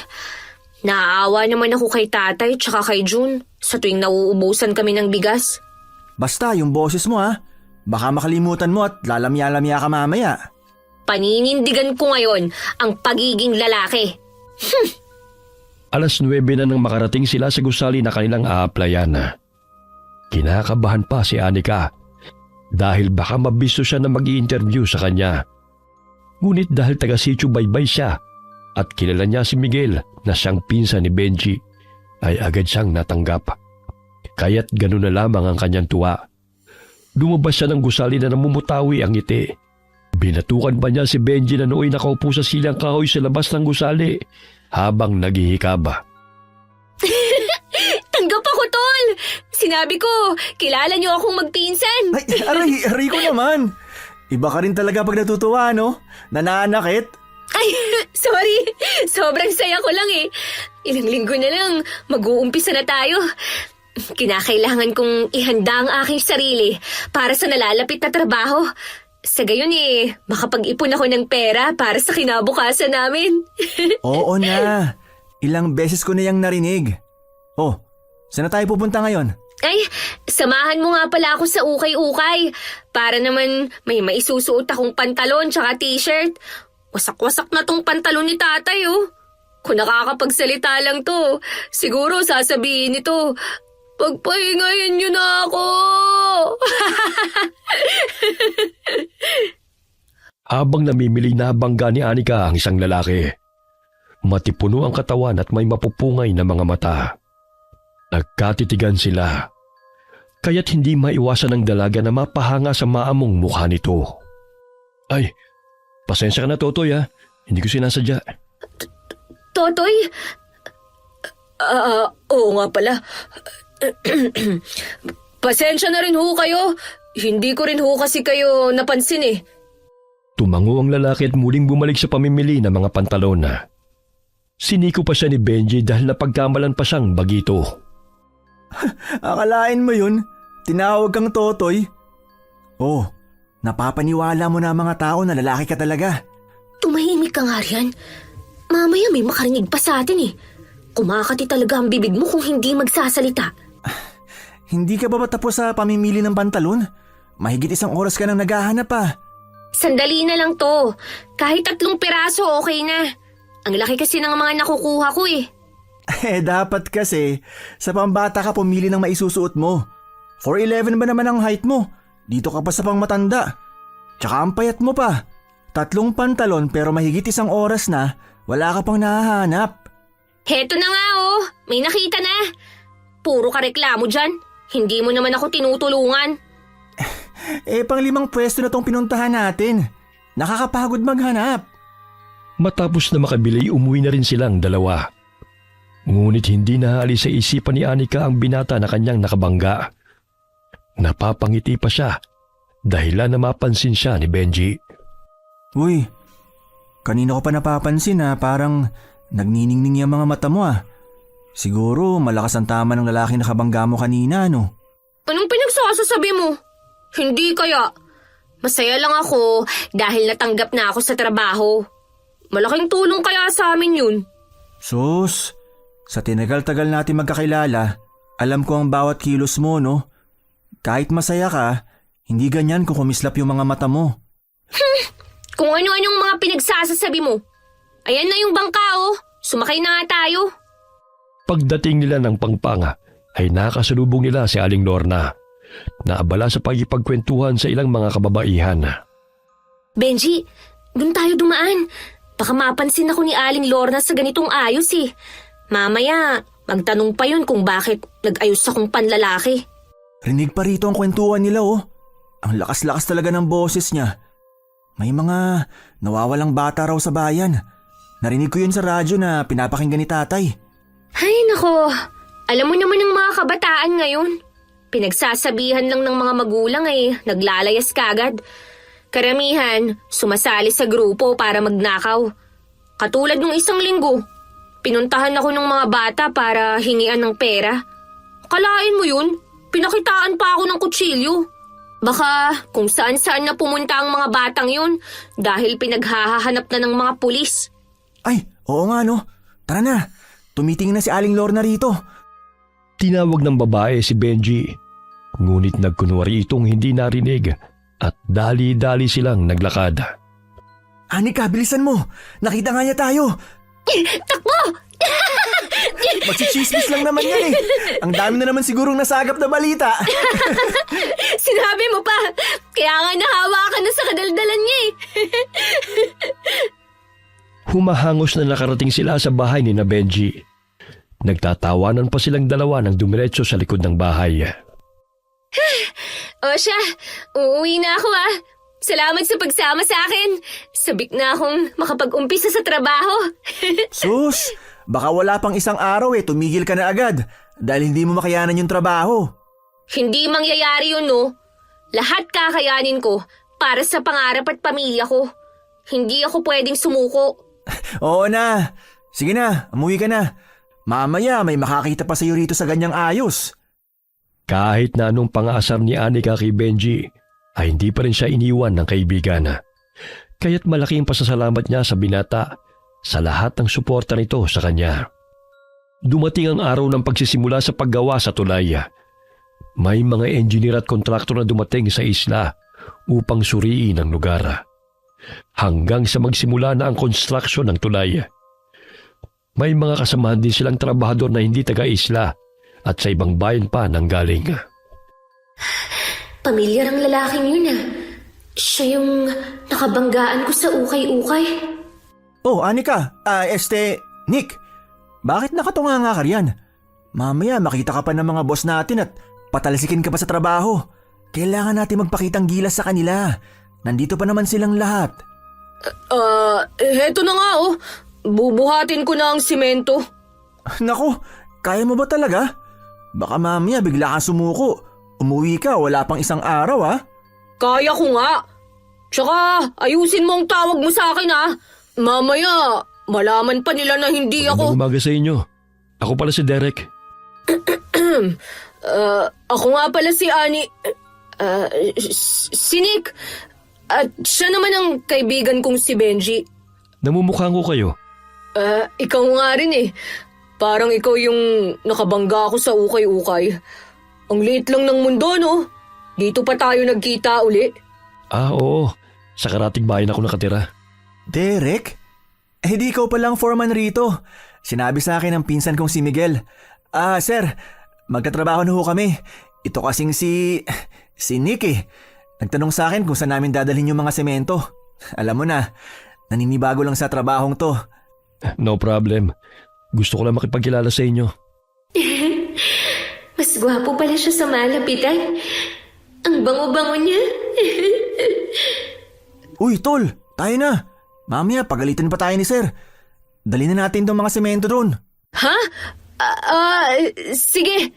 Naaawa naman ako kay tatay tsaka kay June sa tuwing nauubusan kami ng bigas. Basta yung boses mo ha. Baka makalimutan mo at lalamya-lamya ka mamaya. Paninindigan ko ngayon ang pagiging lalaki. 9:00 na nang makarating sila sa gusali na kanilang aaplayan. Kinakabahan pa si Anika dahil baka mabisto siya na mag-i-interview sa kanya. Ngunit dahil taga-sityo baybay siya at kilala niya si Miguel na siyang pinsan ni Benji, ay agad siyang natanggap. Kaya't gano'n na lamang ang kanyang tuwa. Lumabas siya ng gusali na namumutawi ang ngiti. Binatukan pa niya si Benji na nooy nakaupo sa silang kahoy sa labas ng gusali habang naghihikaba. Tanggap ako, tol! Sinabi ko, kilala niyo akong magpinsan. Ay, aray ko naman. Iba ka rin talaga pag natutuwa, no? Nananakit. Ay, sorry. Sobrang saya ko lang eh. Ilang linggo na lang, mag-uumpisa na tayo. Kinakailangan kong ihanda ang aking sarili para sa nalalapit na trabaho. Sa gayon makapag-ipon ako ng pera para sa kinabukasan namin. Oo na. Ilang beses ko na yang narinig. Oh, saan na tayo pupunta ngayon? Ay, samahan mo nga pala ako sa ukay-ukay. Para naman may maisusuot akong pantalon tsaka t-shirt. Wasak-wasak na tong pantalon ni tatay Kung nakakapagsalita lang to, siguro sasabihin nito, pagpahingahin niyo na ako. Habang namimili na bangga ni Anika ang isang lalaki, matipuno ang katawan at may mapupungay na mga mata. Nagkatitigan sila, kaya't hindi maiwasan ng dalaga na mapahanga sa maamong mukha nito. Ay, pasensya ka na Totoy hindi ko sinasadya. Totoy? Oo nga pala. Pasensya na rin ho kayo. Hindi ko rin ho kasi kayo napansin eh. Tumango ang lalaki at muling bumalik sa pamimili ng mga pantalon. Siniko pa siya ni Benji dahil napagkamalan pa siyang bagito. Akalain mo yun? Tinawag kang Totoy? Oh, napapaniwala mo na mga tao na lalaki ka talaga. Tumahimik ka nga riyan. Mamaya may makarinig pa sa atin eh. Kumakati talaga ang bibig mo kung hindi magsasalita. Hindi ka ba tapos sa pamimili ng pantalon? Mahigit 1 oras ka nang naghahanap pa. Sandali na lang to. Kahit 3 piraso okay na. Ang laki kasi ng mga nakukuha ko eh. Dapat kasi sa pambata ka pumili ng maisusuot mo. 4'11" ba naman ang height mo? Dito ka pa sa pangmatanda. Tsaka ang payat mo pa. 3 pantalon pero mahigit 1 oras na, wala ka pang nahahanap. Heto na nga may nakita na. Puro ka reklamo dyan. Hindi mo naman ako tinutulungan. Pang 5 pwesto na tong pinuntahan natin. Nakakapagod maghanap. Matapos na makabili, umuwi na rin silang dalawa. Ngunit hindi naalis sa isipan ni Anika ang binata na kanyang nakabangga. Napapangiti pa siya dahilan na mapansin siya ni Benji. Uy, kanina ko pa napapansin parang nagniningning yung mga mata mo Siguro malakas ang tama ng lalaki na kabangga mo kanina, no? Anong pinagsasasabi mo? Hindi kaya. Masaya lang ako dahil natanggap na ako sa trabaho. Malaking tulong kaya sa amin yun. Sus, sa tinagal-tagal natin magkakilala, alam ko ang bawat kilos mo, no? Kahit masaya ka, hindi ganyan kung kumislap yung mga mata mo. Kung ano-anong mga pinagsasasabi mo. Ayan na yung bangka oh. Sumakay na nga tayo. Pagdating nila ng Pangpang ay nakasalubong nila si Aling Lorna. Naabala sa pagkipagkwentuhan sa ilang mga kababaihan. Benji, dun tayo dumaan. Baka mapansin ako ni Aling Lorna sa ganitong ayos eh. Mamaya, magtanong pa yun kung bakit nag-ayos akong panlalaki. Rinig pa rito ang kwentuhan nila, oh. Ang lakas-lakas talaga ng boses niya. May mga nawawalang bata raw sa bayan. Narinig ko yun sa radyo na pinapakinggan ni tatay. Ay nako, alam mo naman ng mga kabataan ngayon. Pinagsasabihan lang ng mga magulang ay naglalayas kagad. Karamihan, sumasali sa grupo para magnakaw. Katulad nung isang linggo, pinuntahan ako ng mga bata para hingian ng pera. Kalain mo yun, pinakitaan pa ako ng kutsilyo. Baka kung saan-saan na pumunta ang mga batang yun dahil pinaghahanap na ng mga pulis. Ay, oo nga no. Tara na, tumitingin na si Aling Lorna rito. Tinawag ng babae si Benji. Ngunit nagkunwari itong hindi narinig at dali-dali silang naglakad. Anika, bilisan mo. Nakita nga niya tayo. Takbo! Magsichismis lang naman yan eh. Ang dami na naman sigurong nasagap na balita. Sinabi mo pa, kaya nga nahawa ka na sa kadaldalan niya eh. Humahangos na nakarating sila sa bahay ni na Benji. Nagtatawanan pa silang dalawa ng dumiretso sa likod ng bahay. O siya, uuwi na ako ah. Salamat sa pagsama sa akin. Sabik na akong makapag-umpisa sa trabaho. Sus, baka wala pang isang araw eh, tumigil ka na agad dahil hindi mo makayanan yung trabaho. Hindi mangyayari yun no. Lahat kakayanin ko para sa pangarap at pamilya ko. Hindi ako pwedeng sumuko. Oo na. Sige na, umuwi ka na. Mamaya may makakita pa sa'yo rito sa ganyang ayos. Kahit na anong pangaasar ni Anika kay Benji, ay hindi pa rin siya iniwan ng kaibigan. Kaya't malaki ang pasasalamat niya sa binata sa lahat ng suporta nito sa kanya. Dumating ang araw ng pagsisimula sa paggawa sa tulay. May mga engineer at kontraktor na dumating sa isla upang suriin ang lugar. Hanggang sa magsimula na ang construction ng tulay. May mga kasamahan din silang trabahador na hindi taga-isla at sa ibang bayan pa nanggaling. Pamilyar ang lalaking yun ah. Siya yung nakabanggaan ko sa ukay-ukay. Oh, Anika, Nick, bakit nakatunga nga ka riyan? Mamaya makita ka pa ng mga boss natin at patalsikin ka pa sa trabaho. Kailangan natin magpakitang gilas sa kanila. Nandito pa naman silang lahat. Heto na nga oh. Bubuhatin ko na ang simento. Naku, kaya mo ba talaga? Baka mamaya bigla kang sumuko. Umuwi ka, wala pang isang araw ah. Kaya ko nga. Tsaka ayusin mo ang tawag mo sa akin ah. Mamaya, malaman pa nila na hindi Magandang ako... umaga sa inyo. Ako pala si Derek. Ako nga pala si Ani... si Nick. At siya naman ang kaibigan kong si Benji. Namumukhaan ko kayo. Ikaw nga rin eh. Parang ikaw yung nakabangga ako sa ukay-ukay. Ang liit lang ng mundo, no? Dito pa tayo nagkita uli. Oo. Sa karatig bayan ako nakatira. Derek? Di ikaw palang foreman rito. Sinabi sa akin ng pinsan kong si Miguel. Sir, magkatrabaho na ho kami. Ito kasing si Nick eh. Nagtanong sa akin kung saan namin dadalhin yung mga semento. Alam mo na, naninibago lang sa trabahong to. No problem. Gusto ko lang makipagkilala sa inyo. Mas gwapo pala siya sa malapitan. Ang bango-bango niya. Uy, tol, tayo na. Mamaya, pagalitan pa tayo ni sir. Dali na natin tong mga semento doon. Ha? Sige.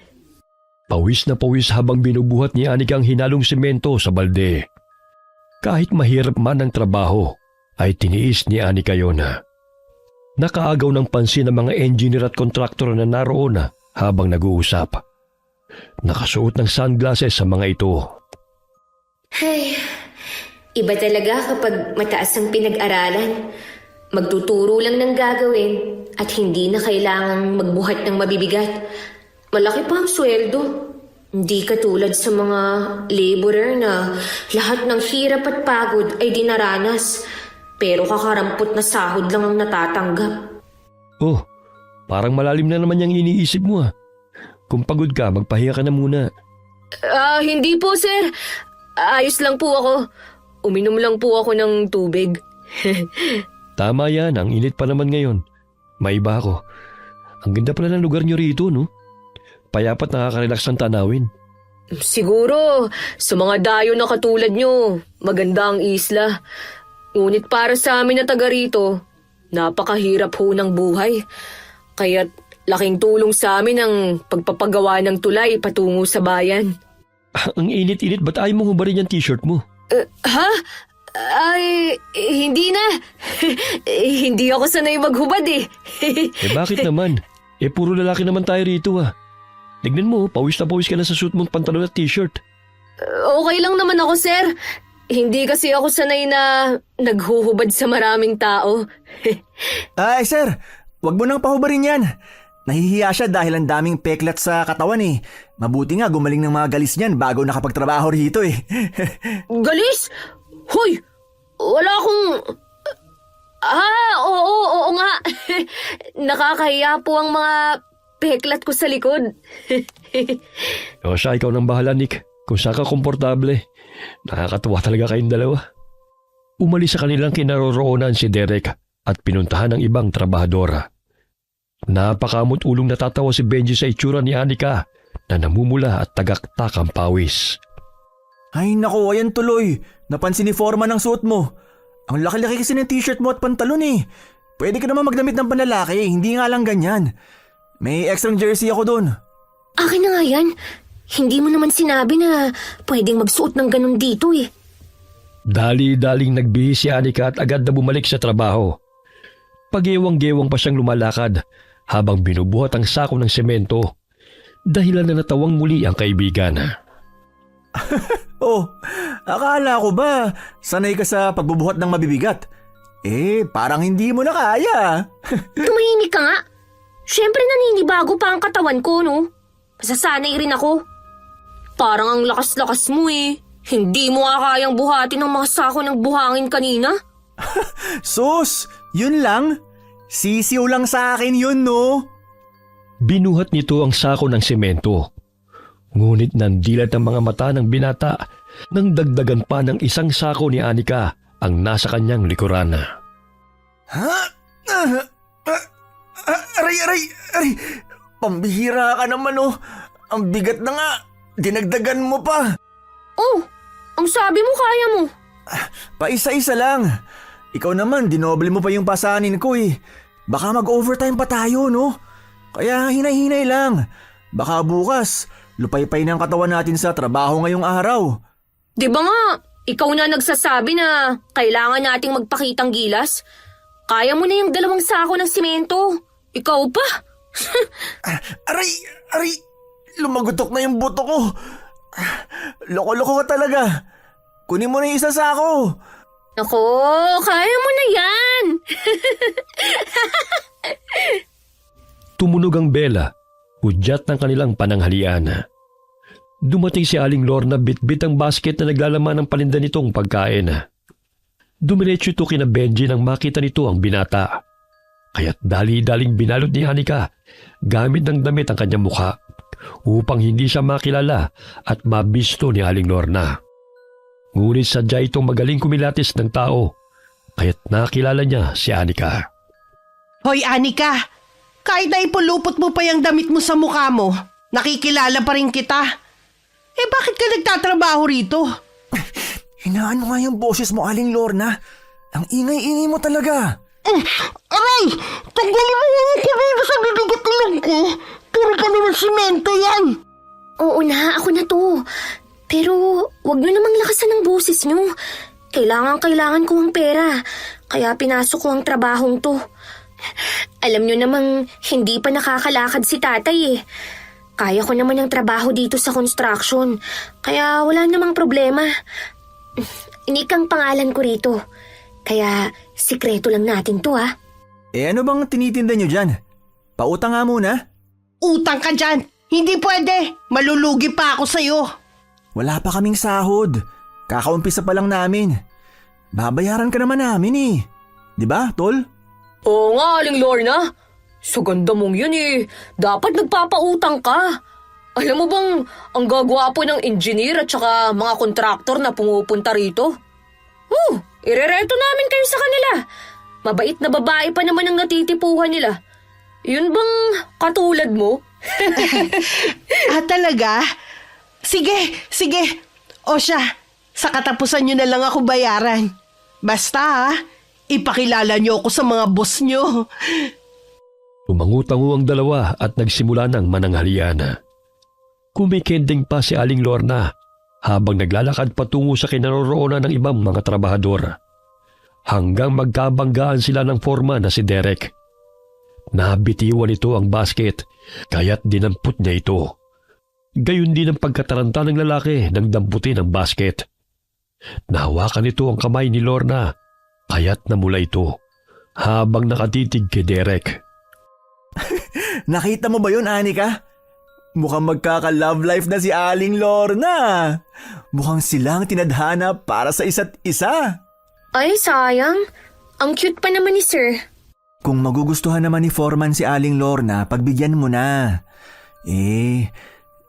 Pawis na pawis habang binubuhat ni Anika ang hinalong semento sa balde. Kahit mahirap man ang trabaho, ay tiniis ni Anika yun. Nakaagaw ng pansin ng mga engineer at kontraktor na naroon habang nag-uusap. Nakasuot ng sunglasses sa mga ito. Ay, Iba talaga kapag mataas ang pinag-aralan. Magtuturo lang ng gagawin at hindi na kailangang magbuhat ng mabibigat. Malaki pa ang sweldo. Hindi katulad sa mga laborer na lahat ng hirap at pagod ay dinaranas. Pero kakarampot na sahod lang ang natatanggap. Oh, parang malalim na naman yung iniisip mo ah. Kung pagod ka, magpahinga ka na muna. Hindi po, sir. Ayos lang po ako. Uminom lang po ako ng tubig. Tama yan, ang init pa naman ngayon. Maiba ako. Ang ganda pala ng lugar nyo rito, no? Payapat nakaka-relax ang tanawin. Siguro, sa mga dayo na katulad nyo, maganda ang isla. Ngunit para sa amin na taga rito, napakahirap ho ng buhay. Kaya't laking tulong sa amin ang pagpapagawa ng tulay patungo sa bayan. Ang init-init, ba't ayaw mong hubarin yung t-shirt mo? Ha? Ay, hindi na. Hindi ako sanay maghubad eh. Bakit naman? Puro lalaki naman tayo rito ah. Tignan mo, pawis na pawis ka na sa suit mong pantalon at t-shirt. Okay lang naman ako, sir. Hindi kasi ako sanay na naghuhubad sa maraming tao. Ay, sir, wag mo nang pahubarin yan. Nahihiya siya dahil ang daming peklat sa katawan eh. Mabuti nga gumaling ng mga galis niyan bago nakapagtrabaho rito eh. Galis? Hoy! Wala akong... Oo nga. Nakakahiya po ang mga peklat ko sa likod. O siya, ikaw nang bahala, Nick. Kung saan ka komportable. Nakakatuwa talaga kayong dalawa. Umalis sa kanilang kinaroroonan si Derek at pinuntahan ng ibang trabahadora. Napakamot ulong natatawa si Benji sa itsura ni Anika na namumula at tagaktak ang pawis. Ay naku, ayan tuloy. Napansin ni Foreman ang suot mo. Ang laki-laki kasi ng t-shirt mo at pantalon eh. Pwede ka naman magdamit ng panlalaki, hindi nga lang ganyan. May extra jersey ako dun. Akin na nga yan. Hindi mo naman sinabi na pwedeng magsuot ng ganun dito eh. Dali-daling nagbihis si Anika at agad na bumalik sa trabaho. Pag-ewang-gewang pa siyang lumalakad habang binubuhat ang sako ng semento. Dahilan na natawang muli ang kaibigan. Oh, akala ko ba sanay ka sa pagbubuhat ng mabibigat? Parang hindi mo na kaya. Tumahimik ka nga. Siyempre naninibago pa ang katawan ko, no? Masasanay rin ako. Parang ang lakas-lakas mo eh. Hindi mo nga kayang buhatin ang mga sako ng buhangin kanina. Sus, yun lang? Sisiw lang sa akin yun, no? Binuhat nito ang sako ng semento. Ngunit nandilat ang mga mata ng binata nang dagdagan pa ng isang sako ni Anika ang nasa kanyang likuran. Ha? Aray! Pambihira ka naman, oh. Ang bigat na nga. Dinagdagan mo pa. Oh, ang sabi mo kaya mo. Paisa-isa lang. Ikaw naman, dinoble mo pa yung pasanin ko eh. Baka mag-overtime pa tayo, no? Kaya hinay-hinay lang. Baka bukas, lupay-pay ng katawan natin sa trabaho ngayong araw. Di ba nga, ikaw na nagsasabi na kailangan nating magpakitang gilas? Kaya mo na yung 2 sako ng simento. Ikaw pa? Aray! Lumagutok na yung buto ko. Loko-loko ka talaga. Kunin mo na yung isa sako. Ako, kaya mo na yan. Tumunog ang bela, hudyat ng kanilang pananghalian. Dumating si Aling Lorna bitbit ang basket na naglalaman ng paninda nitong pagkain. Dumiretso ito kina Benji nang makita nito ang binata. Kaya't dali-daling binalot ni Anika gamit ng damit ang kanyang mukha upang hindi siya makilala at mabisto ni Aling Lorna. Ngunit sadya itong magaling kumilatis ng tao kaya't nakilala niya si Anika. Hoy Anika, kahit na ipulupot mo pa yung damit mo sa mukha mo, nakikilala pa rin kita. Bakit ka nagtatrabaho rito? Hinaan mo nga yung boses mo, Aling Lorna. Ang ingay-ingay mo talaga. Aray! Tanggalin mo yung kanina sa bibigat lang ko. Puro pa naman simento yan. Oo na, ako na to. Pero wag nyo namang lakasan ang boses nyo. Kailangan ko ang pera. Kaya pinasok ko ang trabahong to. Alam nyo namang hindi pa nakakalakad si tatay eh. Kaya ko naman ang trabaho dito sa construction. Kaya wala namang problema. Inikang pangalan ko rito. Kaya sikreto lang natin to ha. Ano bang tinitinda nyo dyan? Pautang nga muna. Utang ka dyan! Hindi pwede! Malulugi pa ako sa'yo! Wala pa kaming sahod. Kakaumpisa pa lang namin. Babayaran ka naman namin eh. Di ba, tol? Oo nga, Aling Lorna. Sa ganda mong yun eh. Dapat nagpapautang ka. Alam mo bang ang gagwapo ng engineer at saka mga kontraktor na pumupunta rito? Irereto namin kayo sa kanila. Mabait na babae pa naman ang natitipuhan nila. Yun bang katulad mo? Talaga? Sige. O siya, sa katapusan nyo na lang ako bayaran. Basta ipakilala nyo ako sa mga boss nyo. Umangutango ang dalawa at nagsimula ng mananghalian. Kumikending pa si Aling Lorna habang naglalakad patungo sa kinaroroonan ng ibang mga trabahador. Hanggang magkabanggaan sila ng foreman na si Derek. Nabitiwan nito ang basket kaya't dinampot niya ito. Gayon din ang pagkataranta ng lalaki nang damputin ang basket. Nahawakan nito ang kamay ni Lorna kaya't namula ito habang nakatitig kay Derek. Nakita mo ba yun, Anika? Mukhang magkaka-love life na si Aling Lorna. Mukhang silang tinadhana para sa isa't isa. Ay, sayang. Ang cute pa naman ni Sir. Kung magugustuhan naman ni Foreman si Aling Lorna, pagbigyan mo na.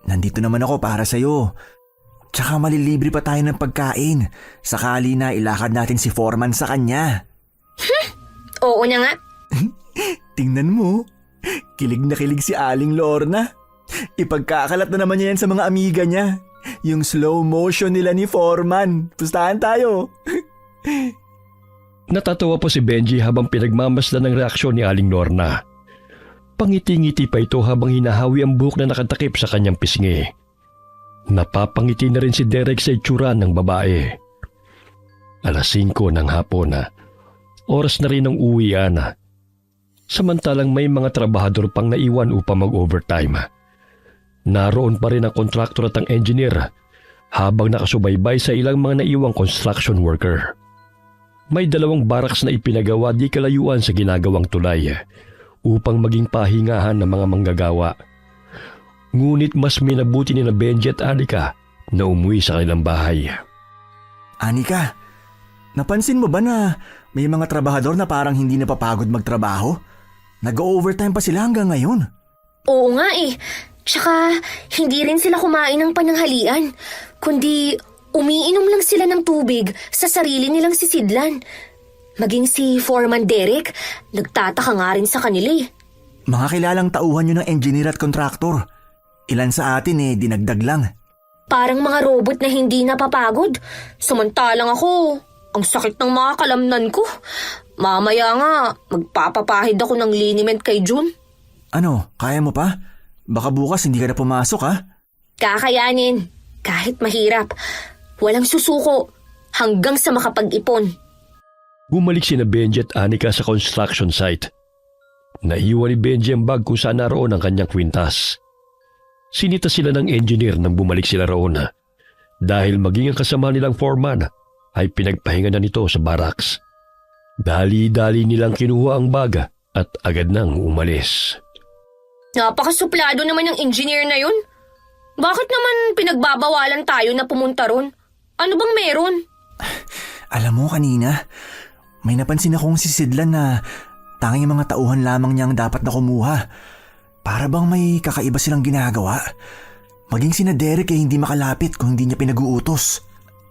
Nandito naman ako para sa'yo. Tsaka malilibre pa tayo ng pagkain. Sakali na ilakad natin si Foreman sa kanya. Oo na nga. Tingnan mo. Kilig na kilig si Aling Lorna. Ipagkakalat na naman niya yan sa mga amiga niya. Yung slow motion nila ni Foreman. Pustahan tayo. Natatawa po si Benji habang pinagmamasdan ng reaksyon ni Aling Lorna. Pangiti-ngiti pa ito habang hinahawi ang buhok na nakatakip sa kanyang pisngi. Napapangiti na rin si Derek sa itsura ng babae. 5:00 ng hapon na. Oras na rin ng uwian. Samantalang may mga trabahador pang naiwan upang mag-overtime. Naroon pa rin ang kontraktor at ang engineer habang nakasubaybay sa ilang mga naiwang construction worker. May 2 barracks na ipinagawa di kalayuan sa ginagawang tulay upang maging pahingahan ng mga manggagawa. Ngunit mas minabuti ni na Benji at Anika na umuwi sa kanilang bahay. Anika, napansin mo ba na may mga trabahador na parang hindi napapagod magtrabaho? Nag-overtime pa sila hanggang ngayon. Oo nga eh. Tsaka, hindi rin sila kumain ng pananghalian, kundi umiinom lang sila ng tubig sa sarili nilang sisidlan. Maging si Foreman Derek, nagtataka nga rin sa kanila eh. Mga kilalang tauhan nyo ng engineer at kontraktor. Ilan sa atin dinagdag lang. Parang mga robot na hindi napapagod. Samantalang ako, ang sakit ng mga kalamnan ko. Mamaya nga, magpapapahid ako ng liniment kay June. Ano, kaya mo pa? Baka bukas hindi ka na pumasok ha? Kakayanin, kahit mahirap. Walang susuko, hanggang sa makapag-ipon. Bumalik sina Benji at Anika sa construction site. Naiwan ni Benji ang bag kung saan naroon ang kanyang kwintas. Sinita sila ng engineer nang bumalik sila roon dahil maging ang kasama nilang foreman ay pinagpahinga na nito sa barracks. Dali-dali nilang kinuha ang bag at agad nang umalis. Napakasuplado naman ng engineer na yun. Bakit naman pinagbabawalan tayo na pumunta ron? Ano bang meron? Alam mo kanina, may napansin akong sisidlan na tanging mga tauhan lamang niyang dapat na kumuha. Para bang may kakaiba silang ginagawa. Maging sina Derek hindi makalapit kung hindi niya pinag-uutos.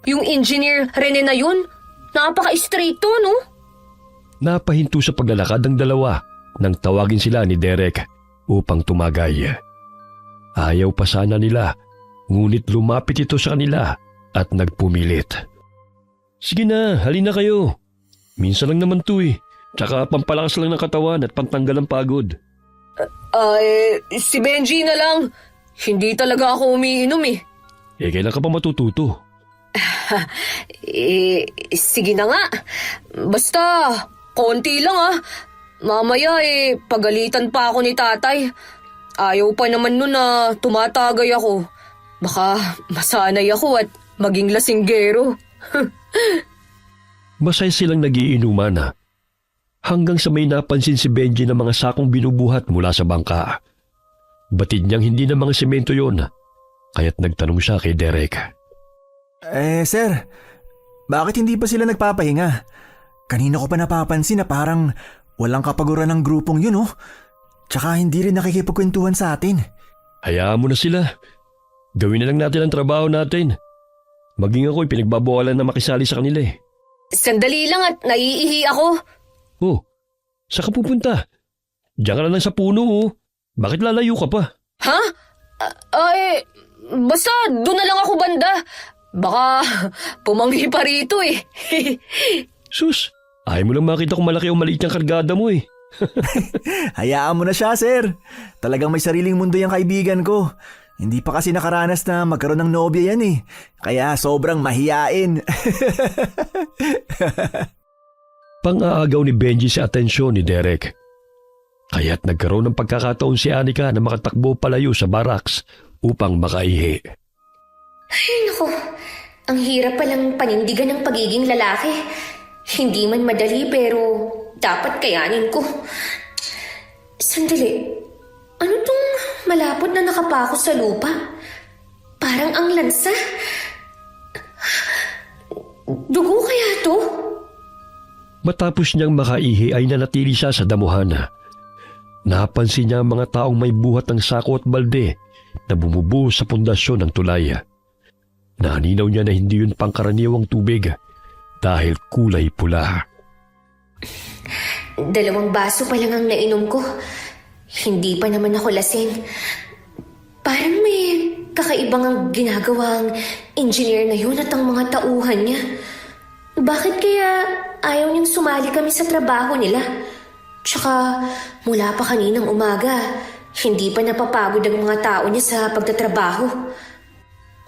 Yung engineer Rene na yun, napaka-straighto no? Napahinto sa paglalakad ng dalawa nang tawagin sila ni Derek upang tumagay. Ayaw pa sana nila, ngunit lumapit ito sa kanila at nagpumilit. Sige na, halina kayo. Minsan lang naman to eh. Tsaka pampalakas lang ng katawan at pantanggal ng pagod. Si Benji na lang. Hindi talaga ako umiinom eh. Kailan ka pa matututo? Sige na nga. Basta, konti lang Mamaya pagalitan pa ako ni tatay. Ayaw pa naman nun na tumatagay ako. Baka masanay ako at maging lasinggero. Masaya silang nagiinuman hanggang sa may napansin si Benji na mga sakong binubuhat mula sa bangka. Batid niyang hindi na mga semento yon, kaya't nagtanong siya kay Derek. Sir, bakit hindi pa sila nagpapahinga? Kanina ko pa napapansin na parang walang kapaguran ng grupong yun, oh. Tsaka hindi rin nakikipagkwentuhan sa atin. Hayaan mo na sila. Gawin na lang natin ang trabaho natin. Maging ako'y pinagbabawalan na makisali sa kanila eh. Sandali lang at naiihi ako. Oh, saan ka pupunta? Diyan ka na lang sa puno oh. Bakit lalayo ka pa? Ha? Basta doon na lang ako banda. Baka pumanghi pa rito eh. Sus, ayaw mo lang makita kung malaki o maliit yung kargada mo eh. Hayaan mo na siya, sir. Talagang may sariling mundo yung kaibigan ko. Hindi pa kasi nakaranas na magkaroon ng nobya yan eh. Kaya sobrang mahiyain. Pang-aagaw ni Benji sa atensyon ni Derek. Kaya't nagkaroon ng pagkakataon si Anika na makatakbo palayo sa barracks upang makaihi. Ay naku, ang hirap palang panindigan ng pagiging lalaki. Hindi man madali pero dapat kayanin ko. Sandali, ano tong malapot na nakapako sa lupa? Parang ang lansa. Dugo kaya to? Matapos niyang makaihi ay nanatili siya sa damuhan. Napansin niya ang mga taong may buhat ng sako at balde na bumubuhos sa pundasyon ng tulay. Naninaw niya na hindi yun pangkaraniwang tubig dahil kulay pula. 2 baso pa lang ang nainom ko. Hindi pa naman ako lasing. Parang may kakaibang ang ginagawang engineer na yun at ang mga tauhan niya. Bakit kaya ayaw niyang sumali kami sa trabaho nila? Tsaka mula pa kaninang umaga, hindi pa napapagod ang mga tao niya sa pagtatrabaho.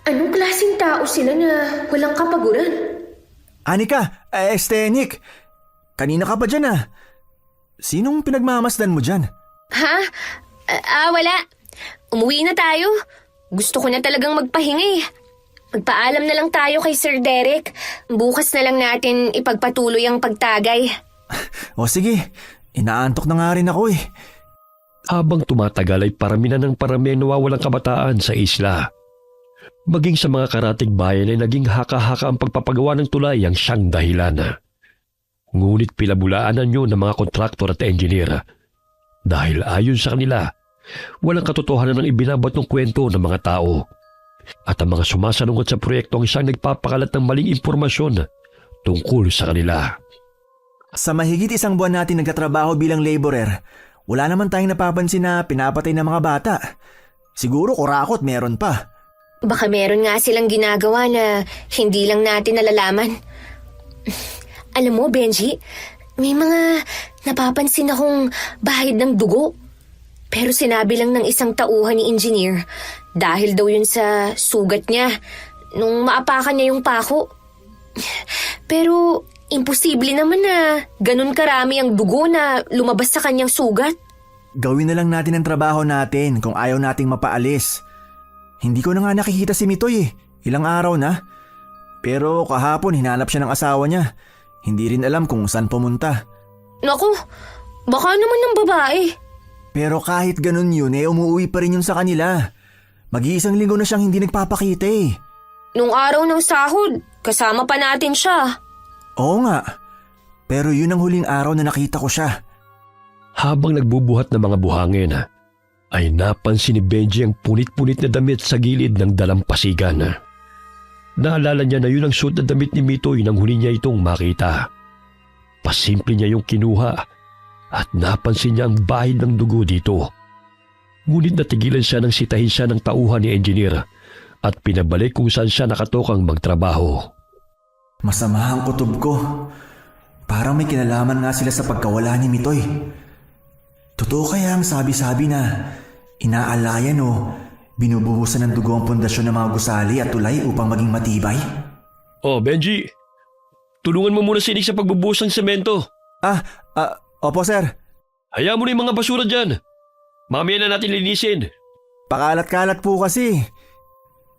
Anong klaseng tao sila na walang kapaguran? Anika, Nick. Kanina ka pa dyan ah. Sinong pinagmamasdan mo dyan? Ha? Wala. Umuwi na tayo. Gusto ko na talagang magpahinga eh. Magpaalam na lang tayo kay Sir Derek. Bukas na lang natin ipagpatuloy ang pagtagay. O sige, inaantok na nga rin ako eh. Habang tumatagal ay parami na ng parami ang nawawalang kabataan sa isla. Maging sa mga karatig bayan ay naging haka-haka ang pagpapagawa ng tulay ang siyang dahilan. Ngunit pilabulaanan yun ng mga kontraktor at engineer. Dahil ayon sa kanila, walang katotohanan ng ibinabot ng kwento ng mga tao. At ang mga sumasalungat sa proyekto ang isang nagpapakalat ng maling impormasyon tungkol sa kanila. Sa mahigit 1 buwan natin nagtatrabaho bilang laborer, wala naman tayong napapansin na pinapatay ng mga bata. Siguro kurakot meron pa. Baka meron nga silang ginagawa na hindi lang natin nalalaman. Alam mo, Benji, may mga napapansin akong bahid ng dugo. Pero sinabi lang ng isang tauhan ni engineer dahil daw yun sa sugat niya nung maapakan niya yung pako. Pero imposible naman na ganun karami ang dugo na lumabas sa kanyang sugat. Gawin na lang natin ang trabaho natin kung ayaw nating mapaalis. Hindi ko na nga nakikita si Mitoy eh. Ilang araw na. Pero kahapon hinanap siya ng asawa niya. Hindi rin alam kung saan pumunta. Naku, baka naman ng babae. Pero kahit ganun yun umuwi pa rin yun sa kanila. Mag-iisang linggo na siyang hindi nagpapakita eh. Nung araw ng sahod, kasama pa natin siya. Oo nga. Pero yun ang huling araw na nakita ko siya. Habang nagbubuhat ng mga buhangin, ay napansin ni Benji ang punit-punit na damit sa gilid ng dalampasigan. Naalala niya na yun ang suot na damit ni Mitoy nang huli niya itong makita. Pasimple niya yung kinuha at napansin niya ang bahid ng dugo dito. Ngunit natigilan siya nang sitahin siya ng tauhan ni engineer at pinabalik kung saan siya nakatokang magtrabaho. Masama ang kutob ko. Parang may kinalaman nga sila sa pagkawala ni Mitoy. Totoo kaya ang sabi-sabi na inaalayan o binubuhusan ng dugo ang pundasyon ng mga gusali at tulay upang maging matibay? Oh, Benji, tulungan mo muna si Nick sa pagbubuhos ng semento. Opo sir. Hayaan mo na yung mga basura dyan. Mamaya na natin linisin. Pakalat-kalat po kasi.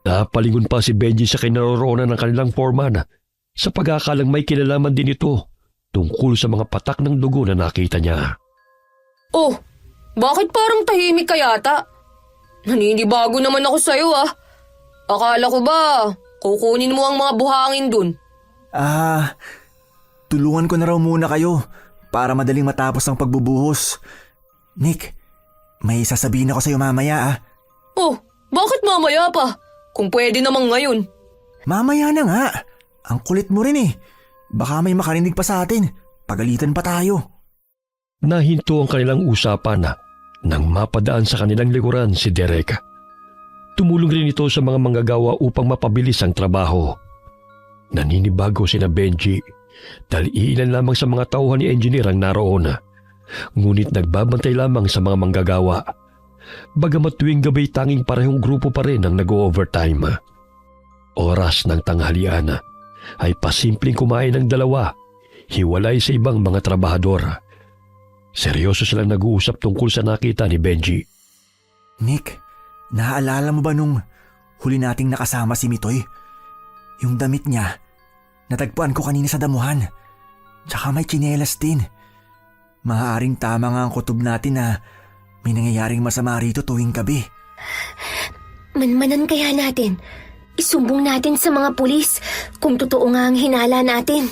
Napalingon pa si Benji sa kinaroroonan ng kanilang foreman sa pag-aakalang may kinalaman din ito tungkol sa mga patak ng dugo na nakita niya. Oh, bakit parang tahimik ka yata? Naninibago naman ako sa'yo ah. Akala ko ba, kukunin mo ang mga buhangin dun? Tulungan ko na raw muna kayo para madaling matapos ang pagbubuhos. Nick, may sasabihin ako sa'yo mamaya. Oh, bakit mamaya pa? Kung pwede namang ngayon. Mamaya na nga. Ang kulit mo rin eh. Baka may makarinig pa sa atin. Pagalitan pa tayo. Nahinto ang kanilang usapan nang mapadaan sa kanilang likuran si Derek. Tumulong rin ito sa mga manggagawa upang mapabilis ang trabaho. Naninibago sina Benji dahil iilan lamang sa mga tauhan ni engineer ang naroon. Ngunit nagbabantay lamang sa mga manggagawa. Bagamat tuwing gabi tanging parehong grupo pa rin ang nag-overtime. Oras ng tanghalian ay pasimpleng kumain ng dalawa, hiwalay sa ibang mga trabahador. Seryoso silang nag-uusap tungkol sa nakita ni Benji. Nick, naaalala mo ba nung huli nating nakasama si Mitoy? Yung damit niya, natagpuan ko kanina sa damuhan. Tsaka may tsinelas din. Maaaring tama nga ang kutob natin na may nangyayaring masama rito tuwing gabi. Manmanan kaya natin. Isumbong natin sa mga pulis kung totoo nga ang hinala natin.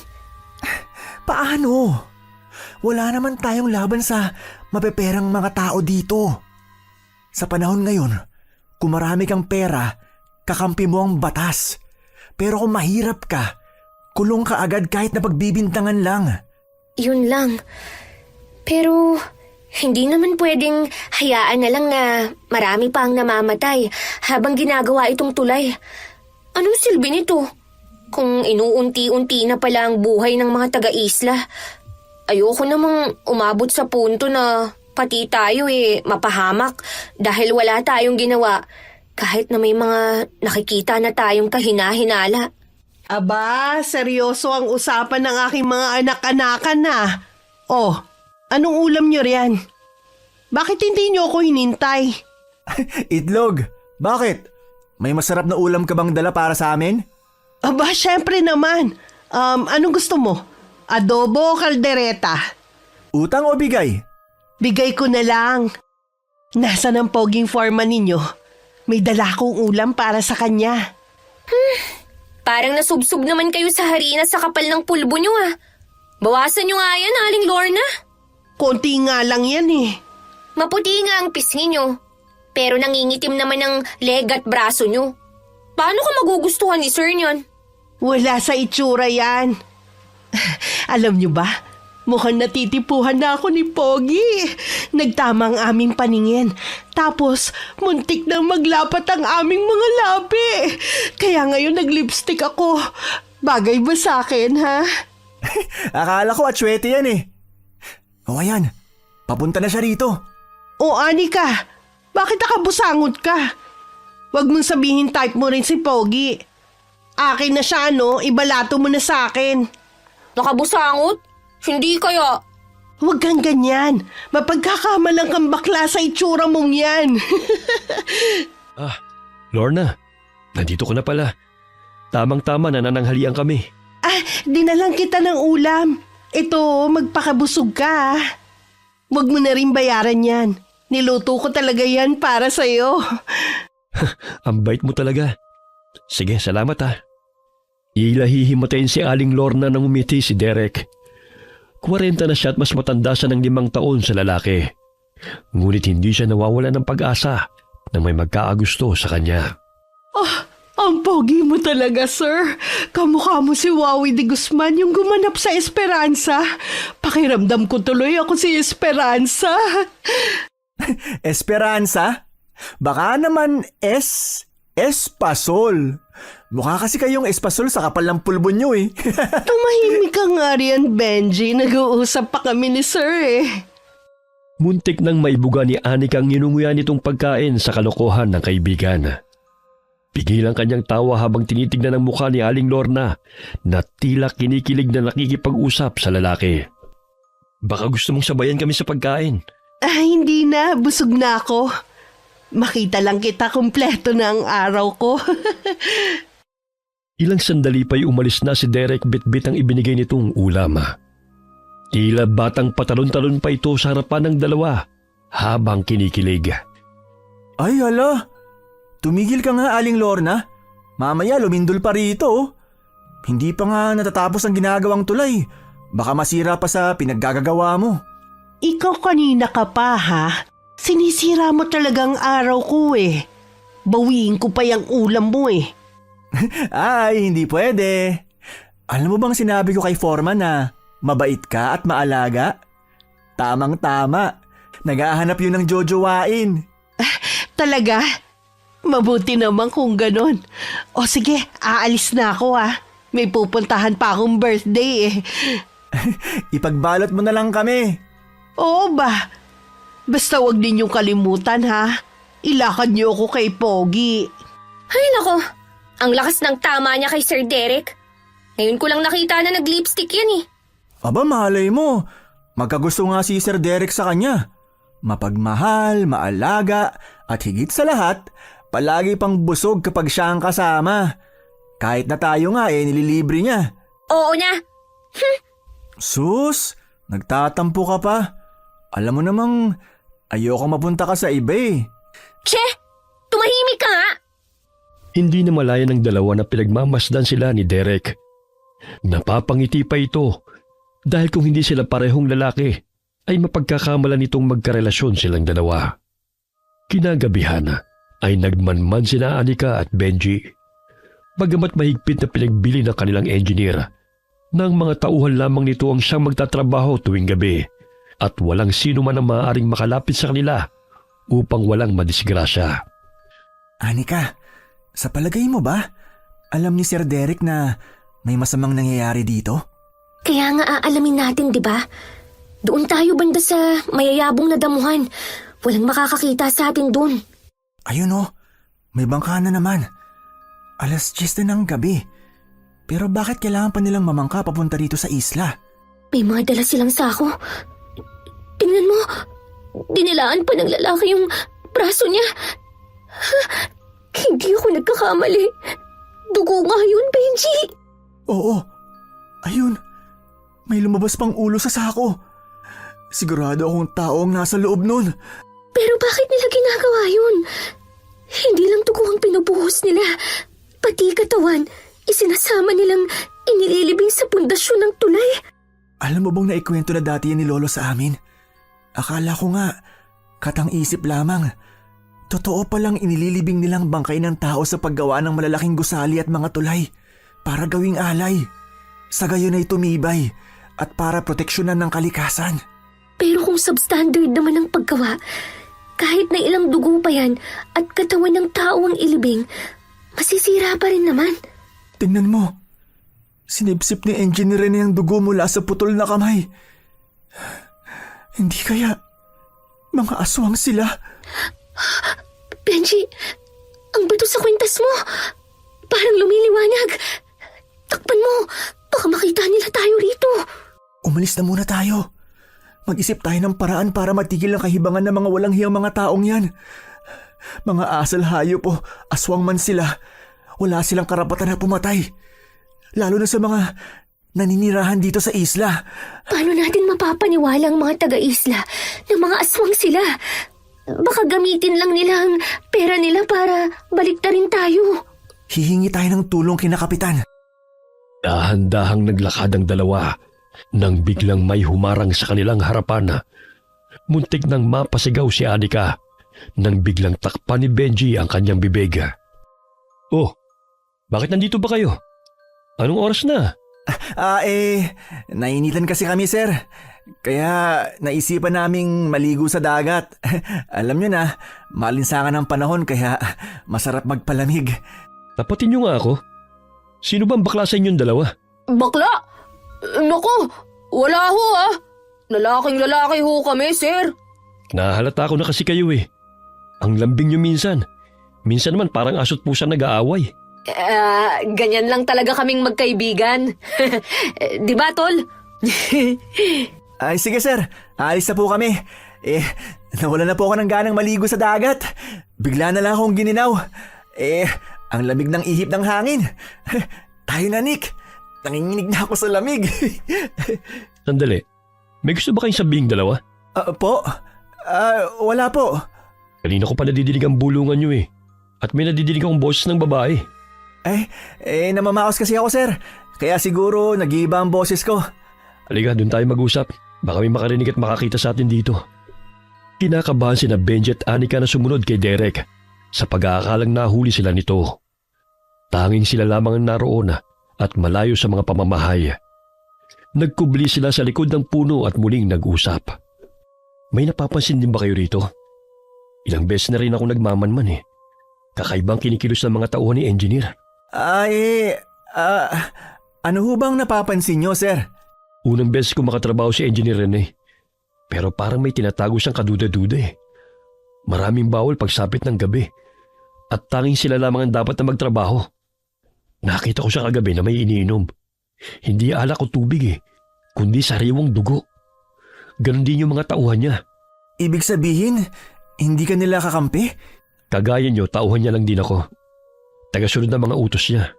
Paano? Wala naman tayong laban sa mapeperang mga tao dito. Sa panahon ngayon, kung marami kang pera, kakampi mo ang batas. Pero kung mahirap ka, kulong ka agad kahit na pagbibintangan lang. Yun lang. Pero hindi naman pwedeng hayaan na lang na marami pa ang namamatay habang ginagawa itong tulay. Anong silbi nito? Kung inuunti-unti na pala ang buhay ng mga taga-isla, ayoko namang umabot sa punto na pati tayo mapahamak dahil wala tayong ginawa kahit na may mga nakikita na tayong kahina-hinala. Aba, seryoso ang usapan ng aking mga anak-anakan na. Oh, anong ulam niyo riyan? Bakit hindi niyo ako hinintay? Itlog, bakit? May masarap na ulam ka bang dala para sa amin? Aba, syempre naman. Anong gusto mo? Adobo o kaldereta? Utang o bigay? Bigay ko na lang. Nasaan ang poging foreman ninyo? May dala akong ulam para sa kanya. Parang nasubsob naman kayo sa harina sa kapal ng pulbo nyo Bawasan nyo nga yan, Aling Lorna. Konti nga lang yan eh. Maputi nga ang pisngi nyo. Pero nangingitim naman ang leg at braso nyo. Paano ko magugustuhan ni Sir niyan? Wala sa itsura yan. Alam nyo ba, mukhang natitipuhan na ako ni Pogi. Nagtama ang aming paningin. Tapos, muntik nang maglapat ang aming mga labi. Kaya ngayon nag-lipstick ako. Bagay ba sa akin, ha? Akala ko atsuete yan eh. O ayan, papunta na siya rito. O Anika, bakit nakabusangot ka? Huwag mong sabihin type mo rin si Pogi. Akin na siya, no? Ibalato mo na sa akin. Nakabusangot? Hindi kaya. Huwag kang ganyan. Mapagkakamalang kang bakla sa itsura mong yan. Lorna, nandito ko na pala. Tamang-tama na nananghalian kami. Dinalang kita ng ulam. Ito, magpakabusog ka. Huwag mo na rin bayaran yan. Niluto ko talaga yan para sa'yo. Ang bait mo talaga. Sige, salamat Ilahihimatayin si Aling Lorna nang umiti si Derek. 40 na siya at mas matanda siya ng 5 taon sa lalaki. Ngunit hindi siya nawawala ng pag-asa na may magkaagusto sa kanya. Ang pogi mo talaga, sir. Kamukha mo si Wawi de Guzman yung gumanap sa Esperanza. Pakiramdam ko tuloy ako si Esperanza. Esperanza? Baka naman Espasol. Mukha kasi kayong espasol sa kapal ng pulbo nyo eh. Tumahimik ka nga riyan, Benji. Nag-uusap pa kami ni sir eh. Muntik nang maibuga ni Anika ang inunguyan nitong pagkain sa kalokohan ng kaibigan. Pigil ang kanyang tawa habang tinitignan ang mukha ni Aling Lorna na tila kinikilig na nakikipag-usap sa lalaki. Baka gusto mong sabayan kami sa pagkain. Hindi na. Busog na ako. Makita lang kita kumpleto na ang araw ko. Ilang sandali pa'y umalis na si Derek bitbit ang ibinigay nitong ulam. Tila batang patalon-talon pa ito sa harapan ng dalawa habang kinikilig. Ay hala, tumigil ka nga Aling Lorna. Mamaya lumindol pa rito. Oh. Hindi pa nga natatapos ang ginagawang tulay. Baka masira pa sa pinaggagawa mo. Ikaw kanina ka pa ha? Sinisira mo talagang araw ko eh. Bawiin ko pa yung ulam mo eh. Ay, hindi pwede. Alam mo bang sinabi ko kay Foreman na mabait ka at maalaga? Tamang-tama. Naghahanap yun ng jojowain. Talaga? Mabuti naman kung ganon. O sige, aalis na ako ha. May pupuntahan pa akong birthday eh. Ipagbalot mo na lang kami. Oo ba? Basta wag ninyong kalimutan ha. Ilakad niyo ako kay Pogi. Ay nako, ang lakas ng tama niya kay Sir Derek. Ngayon ko lang nakita na nag-lipstick yan eh. Aba, malay mo. Magkagusto nga si Sir Derek sa kanya. Mapagmahal, maalaga, at higit sa lahat, palagi pang busog kapag siya ang kasama. Kahit na tayo nga nililibre niya. Oo na. Sus, nagtatampo ka pa. Alam mo namang ayoko mapunta ka sa iba eh. Che, tumahimik ka nga. Hindi na malaya ng dalawa na pinagmamasdan sila ni Derek. Napapangiti pa ito dahil kung hindi sila parehong lalaki ay mapagkakamalan itong magkarelasyon silang dalawa. Kinagabihan ay nagmanman sina Anika at Benji. Bagamat mahigpit na pinagbili ng kanilang engineer, nang mga tauhan lamang nito ang siyang magtatrabaho tuwing gabi at walang sino man ang maaaring makalapit sa kanila upang walang madisgrasya. Anika, sa palagay mo ba, alam ni Sir Derek na may masamang nangyayari dito? Kaya nga aalamin natin, di ba? Doon tayo banda sa mayayabong na damuhan. Walang makakakita sa atin doon. Ayun oh, may bangka na naman. 10:00 na ng gabi. Pero bakit kailangan pa nilang mamangka papunta dito sa isla? May mga dala silang sako. Tingnan mo, dinilaan pa ng lalaki yung braso niya. Hindi ako nagkakamali. Dugo nga yun, Benji. Oo, ayun. May lumabas pang ulo sa sako. Sigurado akong tao ang nasa loob nun. Pero bakit nila ginagawa yun? Hindi lang dugo ang pinubuhos nila. Pati katawan, isinasama nilang inililibing sa pundasyon ng tulay. Alam mo bang naikwento na dati yan ni Lolo sa amin? Akala ko nga, katang-isip lamang. Totoo palang inililibing nilang bangkay ng tao sa paggawa ng malalaking gusali at mga tulay para gawing alay. Sa gayon ay tumibay at para proteksyonan ng kalikasan. Pero kung substandard naman ang paggawa, kahit na ilang dugo pa yan at katawan ng tao ang ilibing, masisira pa rin naman. Tingnan mo, sinipsip ni engineer niya ang dugo mula sa putol na kamay. Hindi kaya mga aswang sila? Benji, ang bato sa kwintas mo, parang lumiliwanag. Takpan mo, baka makita nila tayo rito. Umalis na muna tayo. Mag-isip tayo ng paraan para matigil ang kahibangan ng mga walang hiyang mga taong yan. Mga asal hayop o aswang man sila, wala silang karapatan na pumatay. Lalo na sa mga naninirahan dito sa isla. Paano natin mapapaniwala ang mga taga-isla na mga aswang sila? Baka gamitin lang nila ang pera nila para baliktarin tayo. Hihingi tayo ng tulong kina Kapitan. Dahan-dahang naglakad ang dalawa nang biglang may humarang sa kanilang harapan. Muntik nang mapasigaw si Anika nang biglang takpan ni Benji ang kanyang bibig. Oh, bakit nandito ba kayo? Anong oras na? Nainitan kasi kami sir. Kaya naisipan naming maligo sa dagat. Alam nyo na, malinsangan ang panahon kaya masarap magpalamig. Tapatin niyo nga ako. Sino bang bakla sa inyong dalawa? Bakla? Naku, wala ho ah. Lalaking lalaki ho kami, sir. Nahalata ko na kasi kayo eh. Ang lambing niyo minsan. Minsan naman parang aso't pusa nag-aaway. Ganyan lang talaga kaming magkaibigan. Di ba, tol? Ay sige sir, alis na po kami. Nawala na po ako ng ganang maligo sa dagat. Bigla na lang akong gininaw. Ang lamig ng ihip ng hangin. Tayo na, Nick. Nanginginig na ako sa lamig. Sandali, may gusto ba kayong sabihing dalawa? Po? Wala po. Kanina ko pa nadidinig ang bulungan nyo eh. At may nadidinig akong boses ng babae. Namamaos kasi ako, sir. Kaya siguro nag-iiba ang boses ko. Halika, doon tayo mag-usap. Baka may makarinig at makakita sa atin dito. Kinakabahan sina Benji at Anika na sumunod kay Derek sa pag-aakalang nahuli sila nito. Tanging sila lamang ang naroon at malayo sa mga pamamahay. Nagkubli sila sa likod ng puno at muling nag-usap. May napapansin din ba kayo rito? Ilang beses na rin ako nagmamanman eh. Kakaibang kinikilos ng mga tauhan ni Engineer. Ano ho bang napapansin nyo, sir? Unang beses ko makatrabaho si Engineer Rene. Pero parang may tinatago siyang kaduda-duda eh. Maraming bawal pagsapit ng gabi. At tanging sila lamang ang dapat na magtrabaho. Nakita ko siya kagabi na may iniinom. Hindi alak o tubig eh, kundi sariwang dugo. Ganon din yung mga tauhan niya. Ibig sabihin, hindi ka nila kakampi? Kagaya niyo, tauhan niya lang din ako. Tagasunod ng mga utos niya.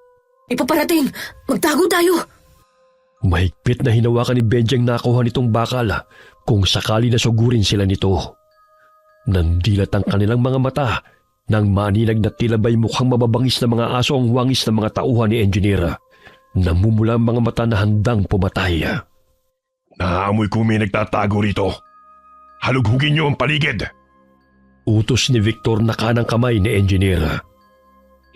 Ipaparating! Magtago tayo! Mahigpit na hinawakan ni Benji ang nakuha nitong bakal kung sakali na sugurin sila nito. Nandilat ang kanilang mga mata nang maninag na tila ba'y mukhang mababangis na mga aso ang wangis ng mga tauhan ni Engineer. Namumula ang mga mata na handang pumatay. Naamoy ko may nagtatago rito. Halughugin niyo ang paligid. Utos ni Victor na kanang kamay ni Engineer.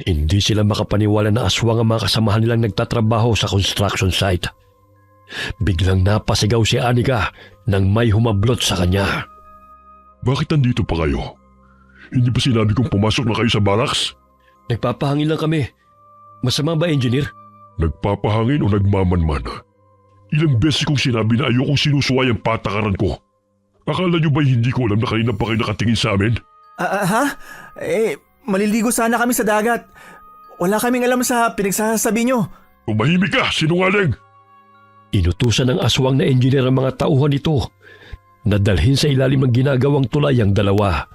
Hindi sila makapaniwala na aswang ang mga kasamahan nilang nagtatrabaho sa construction site. Biglang napasigaw si Anika nang may humablot sa kanya. Bakit nandito pa kayo? Hindi ba sinabi kong pumasok na kayo sa barracks? Nagpapahangin lang kami. Masama ba, Engineer? Nagpapahangin o nagmamanman? Ilang beses kong sinabi na ayokong sinusuway ang patakaran ko. Akala niyo ba hindi ko alam na kanina pa kayo nakatingin sa amin? Maliligo sana kami sa dagat. Wala kaming alam sa pinagsasabi nyo. Umahimik ka, sinungaling! Inutusan ng aswang na engineer ang mga tauhan nito na dalhin sa ilalim ng ginagawang tulay ang dalawa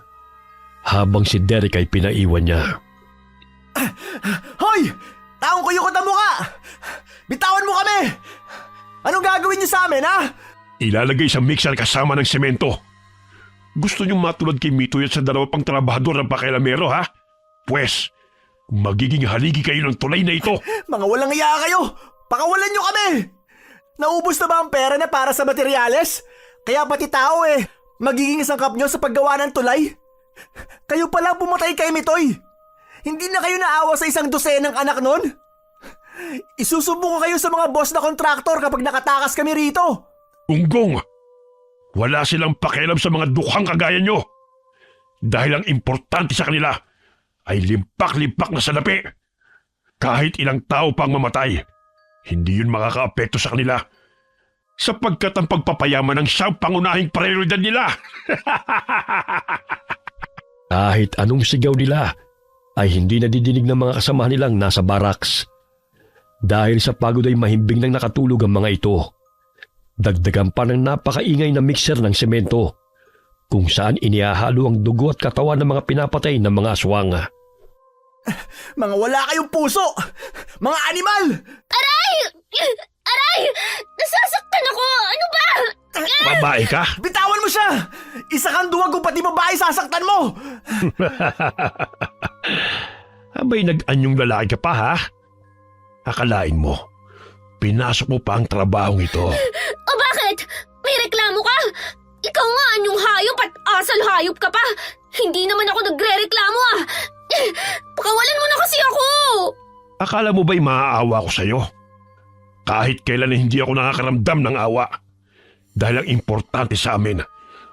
habang si Derek ay pinaiwan niya. Hoy! Taong kuyukot ang muka! Bitawan mo kami! Anong gagawin niyo sa amin, ha? Ilalagay sa mixer kasama ng semento. Gusto niyong matulad kay Mitoy at sa dalawa pang trabahador ng pakialamero, ha? Pwes, magiging haligi kayo ng tulay na ito. Mga walang iya kayo! Pakawalan niyo kami! Naubos na ba ang pera na para sa materyales? Kaya pati tao magiging sangkap nyo sa paggawa ng tulay? Kayo pala pumatay kay Mitoy! Hindi na kayo naawa sa isang dosenang anak nun? Isusumbong ko kayo sa mga boss na kontraktor kapag nakatakas kami rito! Unggong, wala silang pakialam sa mga dukhang kagaya nyo. Dahil ang importante sa kanila ay limpak-limpak na salapi. Kahit ilang tao pang mamatay, hindi yun makakaapekto sa kanila. Sapagkat ang pagpapayaman ang siyang pangunahing prioridad nila. Kahit anong sigaw nila ay hindi nadidinig ng mga kasamahan nilang nasa barracks. Dahil sa pagod ay mahimbing nang nakatulog ang mga ito. Dagdagan pa ng napakaingay na mixer ng semento kung saan inihahalo ang dugo at katawan ng mga pinapatay ng mga aswang. Mga wala kayong puso! Mga animal! Aray! Aray! Nasasaktan ako! Ano ba? Babae ka? Bitawan mo siya! Isa kang duwag kung pati babae sasaktan mo! Abay nag-anyong lalaki ka pa, ha? Akalain mo, pinasok mo pa ang trabahong ito. O bakit? May reklamo ka? Ikaw nga anyong hayop at asal hayop ka pa! Hindi naman ako nagre-reklamo Pakawalan mo na kasi ako! Akala mo ba'y maaawa ko sa'yo? Kahit kailan hindi ako nakakaramdam ng awa. Dahil ang importante sa amin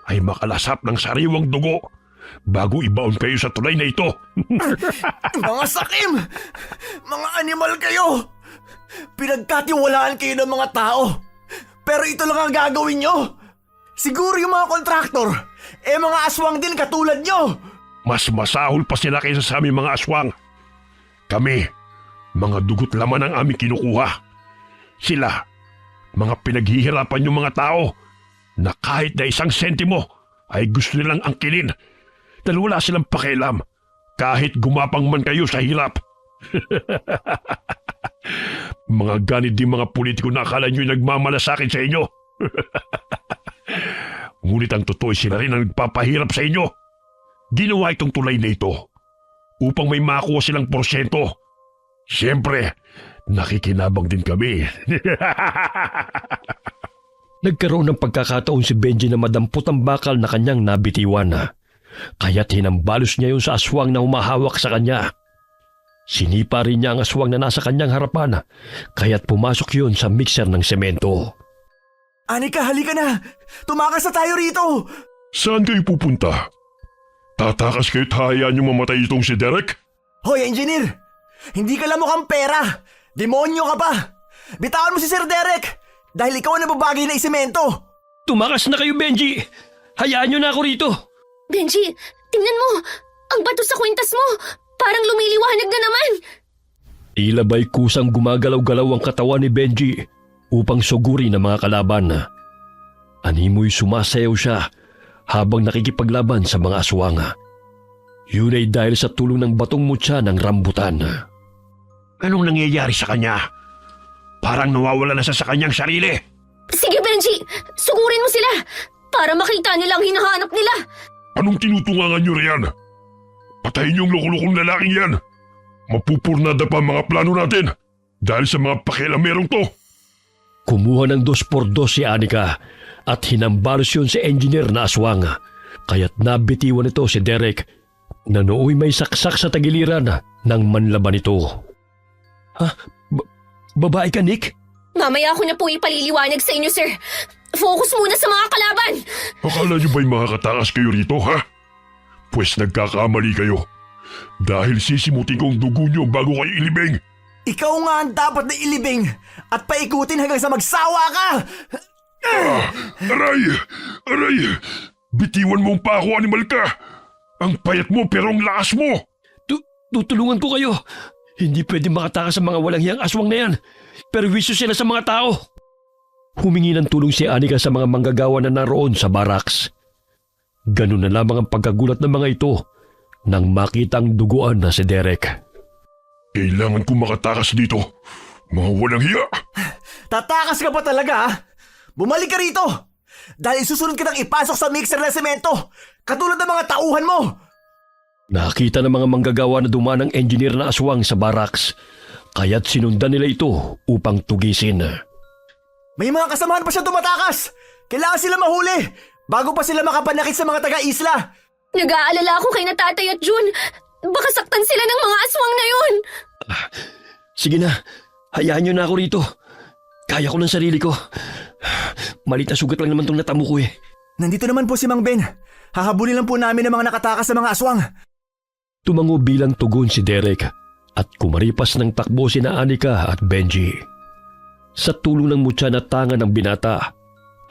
ay makalasap ng sariwang dugo bago ibaon kayo sa tulay na ito. Mga sakim! Mga animal kayo! Pinagkatiwalaan kayo ng mga tao. Pero ito lang ang gagawin nyo. Siguro yung mga kontraktor, mga aswang din katulad nyo. Mas masahol pa sila kaysa sa aming mga aswang. Kami, mga dugot laman ang aming kinukuha. Sila, mga pinaghihirapan yung mga tao na kahit na isang sentimo ay gusto nilang angkinin dahil wala silang pakialam kahit gumapang man kayo sa hirap. Mga ganit din mga politiko na akala nyo'y nagmamalasakit sa inyo. Ngunit ang totoo sila rin ang nagpapahirap sa inyo. Ginawa itong tulay na ito upang may makuha silang porsyento. Siyempre, nakikinabang din kami. Nagkaroon ng pagkakataon si Benji na madampot ang bakal na kanyang nabitiwan. Kaya't hinambalos niya yun sa aswang na humahawak sa kanya. Sinipa rin niya ang aswang na nasa kanyang harapan, kaya't pumasok yun sa mixer ng semento. Anika, halika na! Tumakas na tayo rito! Saan kayo pupunta? Tatakas kayo't hayaan niyong mamatay itong si Derek? Hoy, engineer! Hindi ka lang mukhang pera! Demonyo ka pa! Bitawan mo si Sir Derek! Dahil ikaw ang nababagay na isemento! Tumakas na kayo, Benji! Hayaan niyo na ako rito! Benji, tingnan mo! Ang bato sa kwintas mo! Parang lumiliwanag na naman! Tila ba'y kusang gumagalaw-galaw ang katawan ni Benji upang sugurin ang mga kalaban. Animoy sumasayaw siya habang nakikipaglaban sa mga aswang. Yun ay dahil sa tulong ng batong mutya ng rambutan. Anong nangyayari sa kanya? Parang nawawala na siya sa kanyang sarili. Sige, Benji! Sugurin mo sila! Para makita nila ang hinahanap nila! Anong tinutungangan niyo riyan? Patayin niyo ang loko-lokong lalaking yan. Mapupurnada pa ang mga plano natin dahil sa mga pakialamerong to. Kumuha ng 2x2 si Anika at hinambalos yun si engineer na aswang. Kaya't nabitiwan ito si Derek na nooy may saksak sa tagiliran ng manlaban ito. Ha? Babae ka, Nick? Mamaya ko na po ipaliliwanag sa inyo, sir. Focus muna sa mga kalaban! Akala niyo ba'y makakatakas kayo rito, ha? Pwes nagkakamali kayo. Dahil sisimutin kong dugo niyo bago kayo ilibing. Ikaw nga ang dapat na ilibing at paikutin hanggang sa magsawa ka! Aray! Aray! Bitiwan mo pa ako, animal ka! Ang payat mo pero ang lakas mo! Tutulungan ko kayo. Hindi pwede makatakas sa mga walang hiyang aswang na yan. Perwisyo sila sa mga tao. Humingi ng tulong si Anika sa mga manggagawa na naroon sa barracks. Ganun na lamang ang pagkagulat ng mga ito nang makitang duguan na si Derek. Kailangan kong makatakas dito. Mga walang hiya! Tatakas ka pa talaga, ha? Bumalik ka rito! Dahil susunod kitang ipasok sa mixer ng semento, katulad ng mga tauhan mo! Nakita ng mga manggagawa na dumaan ng engineer na aswang sa barracks, kaya't sinundan nila ito upang tugisin. May mga kasamahan pa siya tumatakas! Kailangan sila mahuli bago pa sila makapanakit sa mga taga-isla! Nag-aalala ako kay na Tatay at June. Baka saktan sila ng mga aswang na yun. Sige na, hayaan niyo na ako rito. Kaya ko ng sarili ko. Malit na sugat lang naman itong natamo ko eh. Nandito naman po si Mang Ben. Hahabulin lang po namin ang mga nakatakas sa mga aswang. Tumango bilang tugon si Derek at kumaripas ng takbo sina Anika at Benji. Sa tulong ng mutya na tanga ng binata,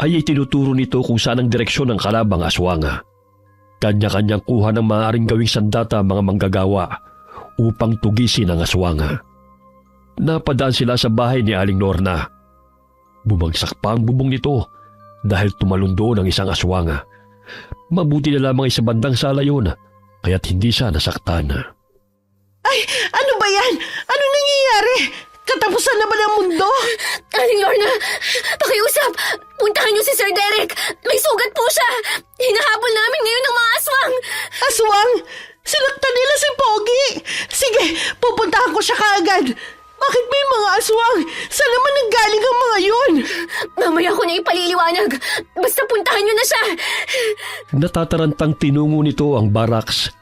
ay itinuturo nito kung saan ang direksyon ng kalabang aswang. Kanya-kanyang kuha ng maaaring gawing sandata mga manggagawa upang tugisin ang aswang. Napadaan sila sa bahay ni Aling Lorna. Bumagsak pa ang bubong nito dahil tumalon doon ang isang aswang. Mabuti na lamang sa bandang sala yun, kaya't hindi siya nasaktan. Ay, ano ba yan? Ano nangyayari? Katapusan na ba ng mundo? Aling Lorna, pakiusap! Puntahan niyo si Sir Derek! May sugat po siya! Hinahabol namin ngayon ng mga aswang! Aswang? Sinaktan nila si Pogi! Sige, pupuntahan ko siya kaagad! Bakit may mga aswang? Saan naman nanggaling ang mga yun? Mamaya ko na ipaliliwanag! Basta puntahan niyo na siya! Natatarantang tinungo nito ang barracks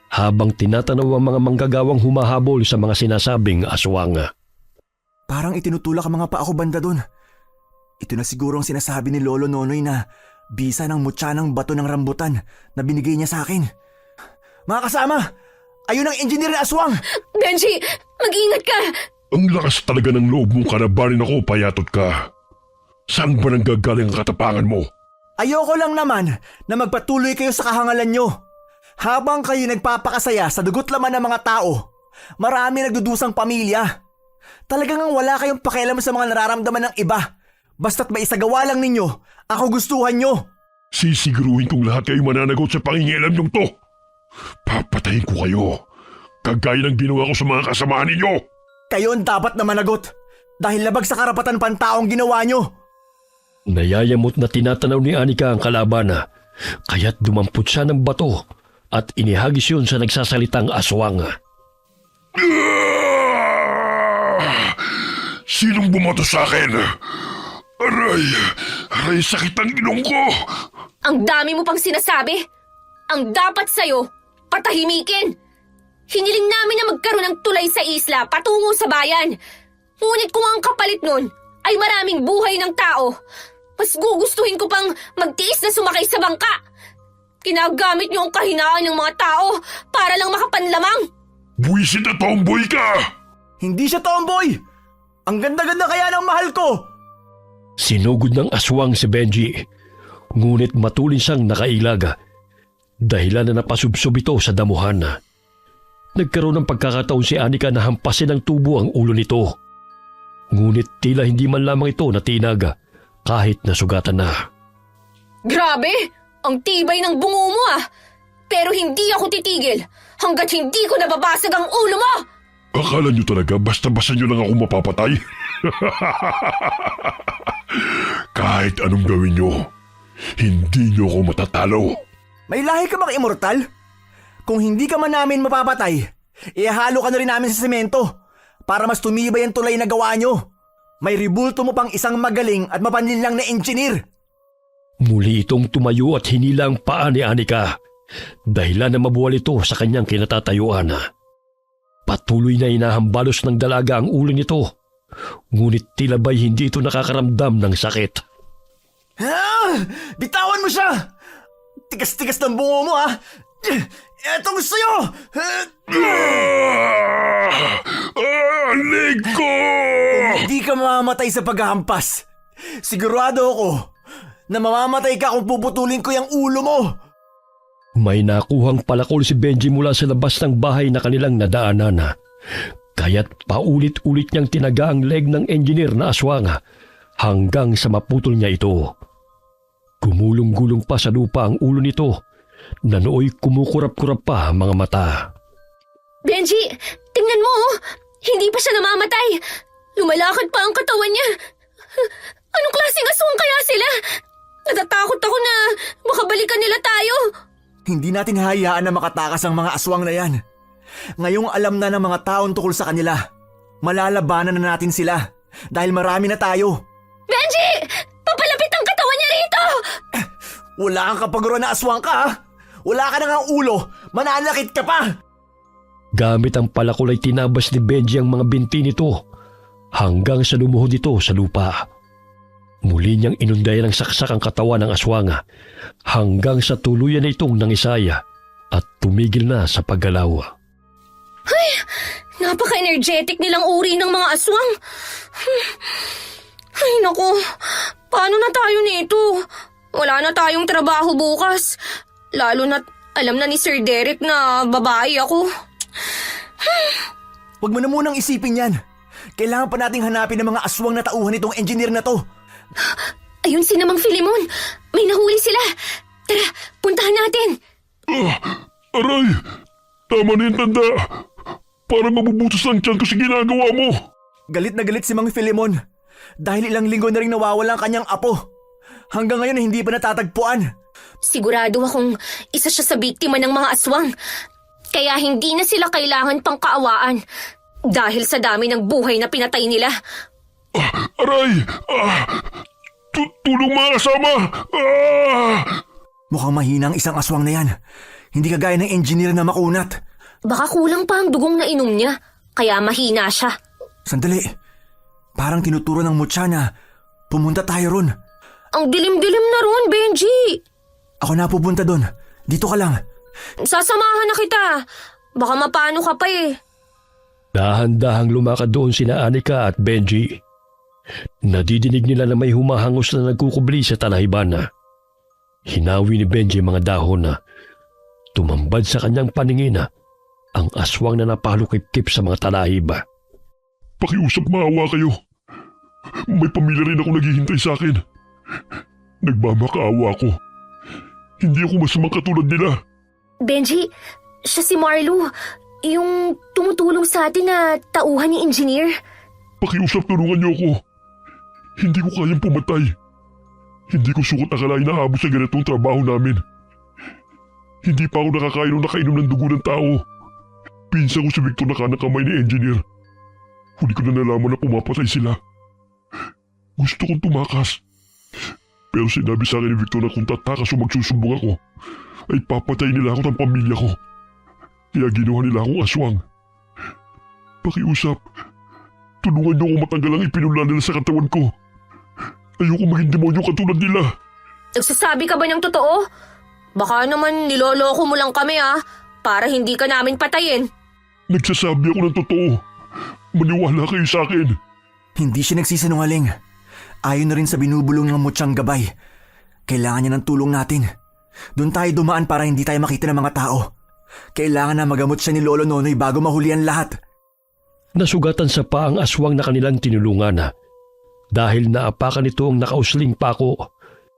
habang tinatanaw ang mga manggagawang humahabol sa mga sinasabing aswang. Parang itinutulak ang mga paa ko banda doon. Ito na siguro ang sinasabi ni Lolo Nonoy na bisa ng mutya ng bato ng rambutan na binigay niya sa akin. Mga kasama, ayun ang engineer na aswang! Benji, mag-ingat ka! Ang lakas talaga ng loob mong kanabanin ako, payatot ka. Saan ba nanggagaling ang katapangan mo? Ayoko lang naman na magpatuloy kayo sa kahangalan nyo. Habang kayo nagpapakasaya sa dugot laman ng mga tao, marami nagdudusang pamilya. Talagang wala kayong pakialam sa mga nararamdaman ng iba. Basta't maisagawa lang ninyo ang kagustuhan nyo. Sisiguruhin kong lahat kayo mananagot sa pangingialam niyong to. Papatayin ko kayo Kagaya ng ginawa ko sa mga kasamaan ninyo. Kayo ang dapat na managot dahil labag sa karapatan pantaong ginawa nyo. Nayayamot na tinatanaw ni Anika ang kalaban, kaya't dumampot siya ng bato at inihagis yun sa nagsasalitang aswang. Sinong bumoto sa akin? Aray, sakit ang ilong ko. Ang dami mo pang sinasabi. Ang dapat sa'yo, patahimikin. Hiniling namin na magkaroon ng tulay sa isla patungo sa bayan. Ngunit kung ang kapalit nun ay maraming buhay ng tao, mas gugustuhin ko pang magtiis na sumakay sa bangka. Ginagamit niyo ang kahinaan ng mga tao para lang makapanlamang. Buwisit na tomboy ka! Hindi siya tomboy! Ang ganda-ganda kaya ng mahal ko! Sinugod ng aswang si Benji, ngunit matulin siyang nakailag. Dahilan na napasubsob ito sa damuhan. Nagkaroon ng pagkakataon si Anika na hampasin ng tubo ang ulo nito. Ngunit tila hindi man lamang ito natinag kahit nasugatan na. Grabe! Ang tibay ng bungo mo ah! Pero hindi ako titigil hanggat hindi ko nababasag ang ulo mo! Akala nyo talaga basta-basta nyo lang ako mapapatay? Kahit anong gawin nyo, hindi nyo ako matatalo. May lahi ka bang immortal? Kung hindi ka man namin mapapatay, ihalo ka na rin namin sa semento para mas tumibay ang tulay na gawa nyo. May ribulto mo pang isang magaling at mapanlinlang na engineer. Muli itong tumayo at hinila ang paa ni Anika, dahilan na mabuwal ito sa kanyang kinatatayuan. Patuloy na inahambalos ng dalaga ang ulo nito, ngunit tila ba'y hindi ito nakakaramdam ng sakit. Bitawan mo siya! Tigas-tigas ng bungo mo ah! Etong sa'yo! Leg ko! Hindi ka mamamatay sa paghahampas. Sigurado ako na mamamatay ka kung puputulin ko yung ulo mo. May nakuhang palakol si Benji mula sa labas ng bahay na kanilang nadaanan. Kaya't paulit-ulit niyang tinaga ang leg ng engineer na aswang hanggang sa maputol niya ito. Gumulong-gulong pa sa lupa ang ulo nito na nooy kumukurap-kurap pa ang mga mata. Benji, tingnan mo oh! Hindi pa siya namamatay! Lumalakad pa ang katawan niya! Anong klaseng aswang kaya sila? Natatakot ako na baka balikan nila tayo! Hindi natin hayaan na makatakas ang mga aswang na yan. Ngayong alam na ng mga taon tukol sa kanila, malalabanan na natin sila dahil marami na tayo. Benji! Papalapit ang katawan niya rito! Wala kang kapaguran na aswang ka ha? Wala ka na nga ulo, mananakit ka pa! Gamit ang palakol ay tinabas ni Benji ang mga binti nito hanggang sa lumuhod ito sa lupa. Muli niyang inundayan ng saksak ang katawan ng aswang hanggang sa tuluyan na itong nangisaya at tumigil na sa paggalaw. Ay! Napaka-energetic nilang uri ng mga aswang! Ay naku! Paano na tayo nito? Wala na tayong trabaho bukas. Lalo na't alam na ni Sir Derek na babae ako. Huwag mo na munang isipin yan. Kailangan pa nating hanapin ang mga aswang na tauhan nitong engineer na to. Ayun si Namang Filimon! May nahuli sila! Tara, puntahan natin! Aray! Tama na yung tanda! Parang mabubutos ang tiyan ko sa ginagawa mo! Galit na galit si Mang Filemon dahil ilang linggo na rin nawawala ang kanyang apo. Hanggang ngayon hindi pa natatagpuan. Sigurado akong isa siya sa biktima ng mga aswang. Kaya hindi na sila kailangan pang kaawaan dahil sa dami ng buhay na pinatay nila. Aray! Tulong mga kasama! Mukhang mahina ang isang aswang na yan. Hindi kagaya ng engineer na makunat. Baka kulang pa ang dugong na inom niya, kaya mahina siya. Sandali. Parang tinuturo ng mutya na pumunta tayo ron. Ang dilim-dilim na ron, Benji! Ako na pupunta doon. Dito ka lang. Sasamahan na kita. Baka mapano ka pa eh. Dahan-dahang lumakad doon sina Anika at Benji. Nadidinig nila na may humahangos na nagkukubli sa talahiban. Hinawi ni Benji mga dahon na tumambad sa kanyang paningin ang aswang na napalukip-kip sa mga talahib. Pakiusap maawa kayo. May pamilya rin ako naghihintay sa akin. Nagmamakaawa ako. Hindi ako masamang katulad nila. Benji, siya si Marlo. Yung tumutulong sa atin na tauhan ni Engineer. Pakiusap, tulungan niyo ako. Hindi ko kayang pumatay. Hindi ko sukat akalain na abot sa ganitong trabaho namin. Hindi pa ako nakakain o nakainom ng dugo ng tao. Pinsan ko si Victor na kanang kamay ni Engineer. Huli ko na nalaman na pumapatay sila. Gusto kong tumakas. Pero sinabi sa akin ni Victor na kung tatakas o magsusumbong ako, ay papatay nila ako ng pamilya ko. Kaya ginawa nila akong aswang. Pakiusap, tulungan niyo akong matanggal ang ipinula nila sa katawan ko. Ayoko maging demonyo katulad nila. Nagsasabi ka ba ng totoo? Baka naman niloloko mo lang kami para hindi ka namin patayin. Nagsasabi ako ng totoo. Maniwala kayo sa akin. Hindi siya nagsisinungaling. Ayon na rin sa binubulong ng mutyang gabay. Kailangan niya ng tulong natin. Doon tayo dumaan para hindi tayo makita ng mga tao. Kailangan na magamot siya ni Lolo Nonoy bago mahuli ang lahat. Nasugatan sa paa ang aswang na kanilang tinulungan dahil naapakan nito ang nakausling pako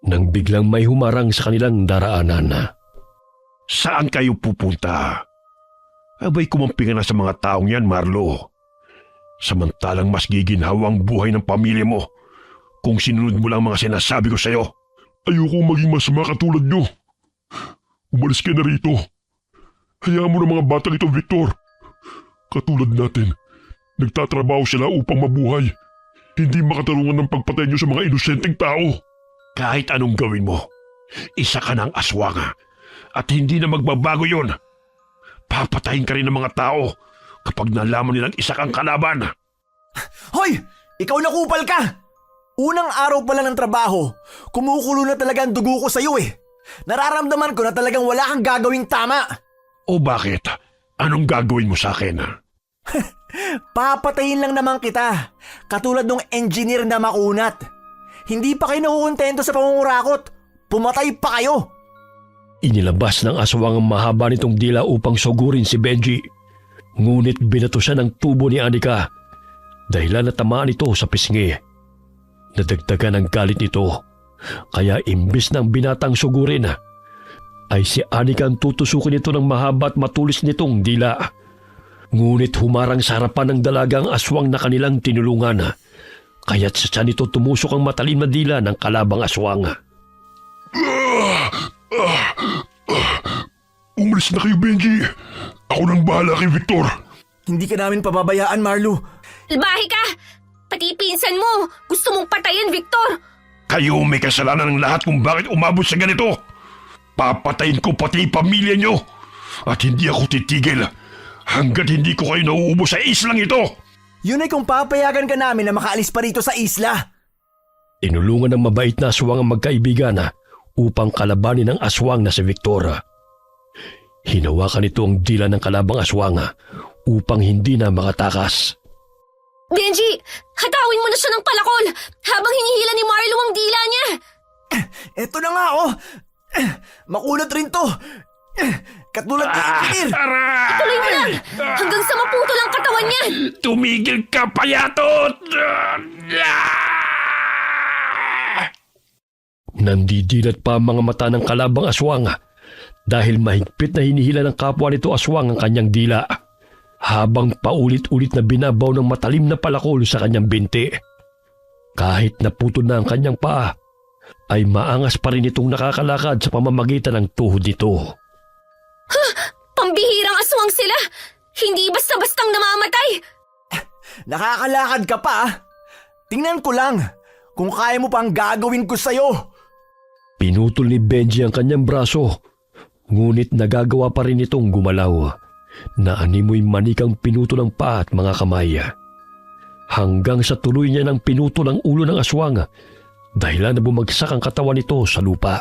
nang biglang may humarang sa kanilang daraanan. Saan kayo pupunta? Abay kumampingan na sa mga taong yan, Marlo. Samantalang mas giginhawa ang buhay ng pamilya mo kung sinunod mo lang mga sinasabi ko sa'yo. Ayoko maging masama katulad nyo. Umalis ka na rito. Hayaan mo ng mga batang ito, Victor. Katulad natin, nagtatrabaho sila upang mabuhay. Hindi makatarungan ng pagpatay nyo sa mga inosenteng tao. Kahit anong gawin mo, isa ka ng aswang at hindi na magbabago yon. Papatayin ka rin ng mga tao kapag nalaman nilang isa kang kalaban. Hoy! Ikaw na kupal ka! Unang araw pa lang ng trabaho, kumukulo na talaga ang dugo ko sa'yo eh. Nararamdaman ko na talagang wala kang gagawing tama. O bakit? Anong gagawin mo sa akin? Papatayin lang naman kita, katulad ng engineer na makunat. Hindi pa kayo nakukontento sa pangungurakot. Pumatay pa kayo. Inilabas ng aswang ang mahaba nitong dila upang sugurin si Benji. Ngunit binato siya ng tubo ni Anika. Dahilan na tamaan ito sa pisngi. Nadagdagan ang galit nito. Kaya imbis ng binatang sugurin, ay si Anika ang tutusukin nito ng mahaba at matulis nitong dila. Ngunit humarang sa harapan ng dalagang aswang na kanilang tinulungan. Kaya't sa tiyan nito tumusok ang matalim na dila ng kalabang aswang. Umalis na kayo, Benji. Ako nang bahala kay Victor. Hindi ka namin pababayaan, Marlo. Labahe ka! Pati pinsan mo! Gusto mong patayin, Victor! Kayo may kasalanan ng lahat kung bakit umabot sa ganito. Papatayin ko pati pamilya nyo. At hindi ako titigil hanggat hindi ko kayo nauubo sa islang ito. Yun ay kung papayagan ka namin na makaalis pa rito sa isla. Inulungan ng mabait na aswang ang magkaibigan upang kalabanin ang aswang na si Victor. Hinawakan nito ang dila ng kalabang aswang upang hindi na makatakas. Benji! Hatawin mo na siya ng palakol habang hinihila ni Marlo ang dila niya! Eto na nga oh. Makunat rin to. Katulad ni engineer. Tuloy mo lang! Hanggang sa maputol ang katawan niya! Tumigil ka, payatot! Nandidilat pa ang mga mata ng kalabang aswang dahil mahigpit na hinihila ng kapwa nito aswang ang kanyang dila habang paulit-ulit na binabaw ng matalim na palakol sa kanyang binti. Kahit naputol na ang kanyang paa, ay maangas pa rin itong nakakalakad sa pamamagitan ng tuhod nito. Pambihirang aswang sila! Hindi basta-bastang namamatay! Nakakalakad ka pa. Tingnan ko lang kung kaya mo pang gagawin ko sa'yo. Pinutol ni Benji ang kanyang braso, ngunit nagagawa pa rin itong gumalaw. Naanimoy manikang pinutol ang paa at mga kamay. Hanggang sa tuloy niya nang pinutol ang ulo ng aswang dahilan na bumagsak ang katawan nito sa lupa.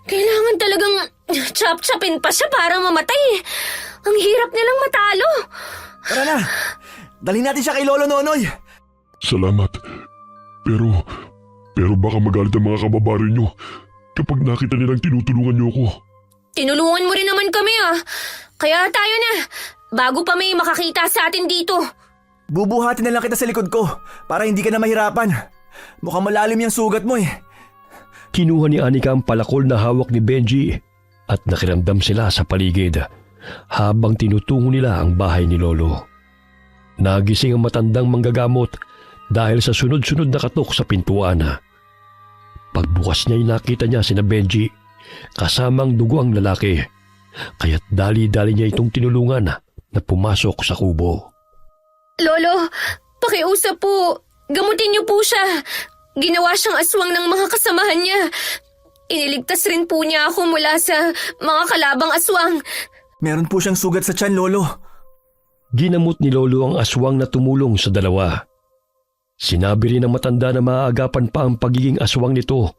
Kailangan talagang chop-chopin pa siya para mamatay. Ang hirap nilang matalo. Tara na. Dalhin natin siya kay Lolo Nonoy. Salamat. Pero baka magalit ang mga kababayan nyo kapag nakita nilang tinutulungan nyo ako. Tinulungan mo rin naman kami Kaya tayo na, bago pa may makakita sa atin dito. Bubuhatin na lang kita sa likod ko para hindi ka na mahirapan. Mukhang malalim yung sugat mo eh. Kinuha ni Anika ang palakol na hawak ni Benji at nakiramdam sila sa paligid habang tinutungo nila ang bahay ni Lolo. Nagising ang matandang manggagamot dahil sa sunod-sunod na katok sa pintuan. Pagbukas niya ay nakita niya sina Benji kasamang dugo ang lalaki, kaya't dali-dali niya itong tinulungan na pumasok sa kubo. Lolo, pakiusap po. Gamutin niyo po siya. Ginawa siyang aswang ng mga kasamahan niya. Iniligtas rin po niya ako mula sa mga kalabang aswang. Meron po siyang sugat sa tiyan, Lolo. Ginamot ni Lolo ang aswang na tumulong sa dalawa. Sinabi rin ng matanda na maaagapan pa ang pagiging aswang nito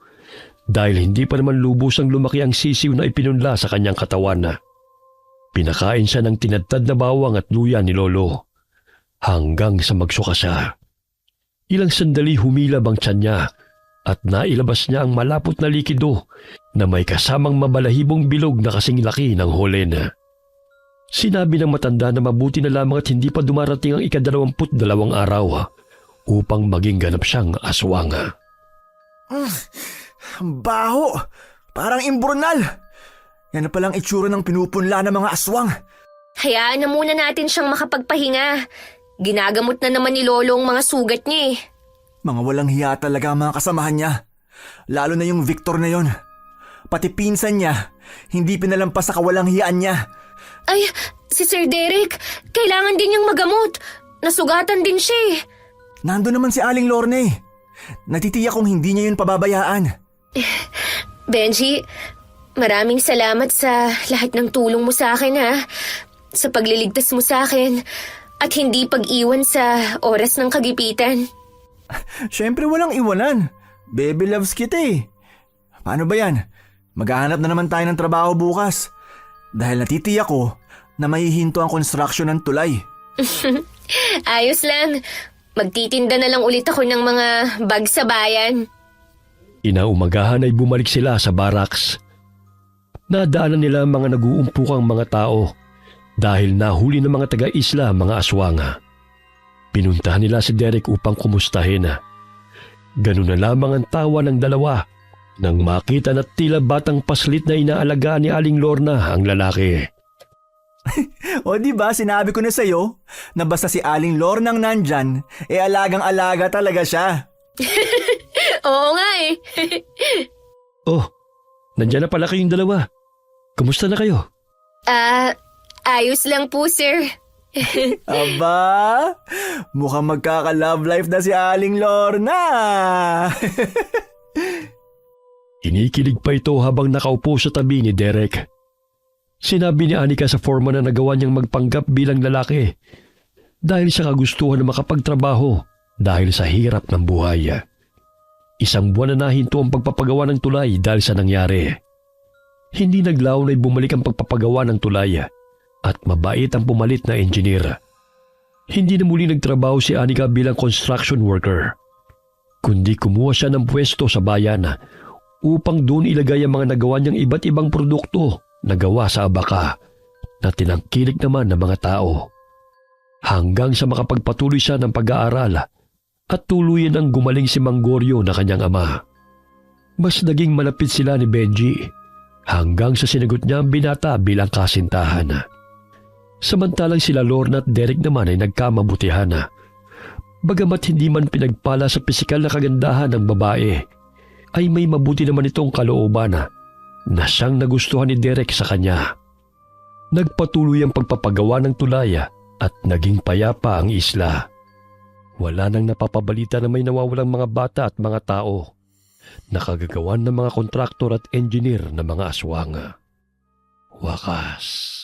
dahil hindi pa naman lubusang lumaki ang sisiw na ipinunla sa kanyang katawan. Pinakain siya ng tinadtad na bawang at luya ni Lolo hanggang sa magsuka siya. Ilang sandali humilab ang tiyan niya at nailabas niya ang malapot na likido na may kasamang mabalahibong bilog na kasing laki ng holen. Sinabi ng matanda na mabuti na lamang at hindi pa dumarating ang 22 araw upang maging ganap siyang aswang. Ang baho! Parang imburnal! Yan na palang itsura ng pinupunla ng mga aswang. Hayaan na muna natin siyang makapagpahinga. Ginagamot na naman ni Lolo ang mga sugat niya eh. Mga walang hiya talaga ang mga kasamahan niya. Lalo na yung Victor na yon. Pati pinsan niya, hindi pinalampas sa kawalang hiyaan niya. Ay, si Sir Derek, kailangan din niyang magamot. Nasugatan din siya eh. Nando naman si Aling Lorne. Natitiyak kung hindi niya yun pababayaan. Benji, maraming salamat sa lahat ng tulong mo sa akin ha. Sa pagliligtas mo sa akin at hindi pag-iwan sa oras ng kagipitan. Siyempre walang iwanan. Baby loves kita eh. Paano ba yan? Maghahanap na naman tayo ng trabaho bukas. Dahil natitiyak ko na mahihinto ang construction ng tulay. Ayos lang. Magtitinda na lang ulit ako ng mga bag sa bayan. Inaumagahan ay bumalik sila sa barracks. Nadaanan nila ang mga nag-uumpukang mga tao dahil nahuli ng mga taga-isla ang mga aswang. Pinuntahan nila si Derek upang kumustahin. Ganun na lamang ang tawa ng dalawa nang makita na tila batang paslit na inaalagaan ni Aling Lorna ang lalaki. O di ba sinabi ko na sa'yo na basta si Aling Lornang nandyan, alagang-alaga talaga siya. Oo nga eh. Oh, nandyan na pala kayong dalawa. Kumusta na kayo? Ayos lang po, sir. Aba, mukhang magkaka-love life na si Aling Lorna. Inikilig pa ito habang nakaupo sa tabi ni Derek. Sinabi ni Anika sa foreman na nagawa niyang magpanggap bilang lalaki dahil sa kagustuhan na makapagtrabaho dahil sa hirap ng buhay. Isang buwan na nahinto ang pagpapagawa ng tulay dahil sa nangyari. Hindi naglaon ay bumalik ang pagpapagawa ng tulay at mabait ang pumalit na engineer. Hindi na muli nagtrabaho si Anika bilang construction worker, kundi kumuha siya ng pwesto sa bayan upang doon ilagay ang mga nagawa niyang iba't ibang produkto na gawa sa abaka na tinangkilik naman ng mga tao. Hanggang sa makapagpatuloy siya ng pag-aaral at tuluyan ang gumaling si Manggorio na kanyang ama. Mas naging malapit sila ni Benji hanggang sa sinagot niya ang binata bilang kasintahan. Samantalang sila Lorna at Derek naman ay nagkamabutihan. Bagamat hindi man pinagpala sa pisikal na kagandahan ng babae, ay may mabuti naman itong kalooban na siyang nagustuhan ni Derek sa kanya. Nagpatuloy ang pagpapagawa ng tulay at naging payapa ang isla. Wala nang napapabalita na may nawawalang mga bata at mga tao. Nakagagawan ng mga kontraktor at engineer na mga aswang. Wakas.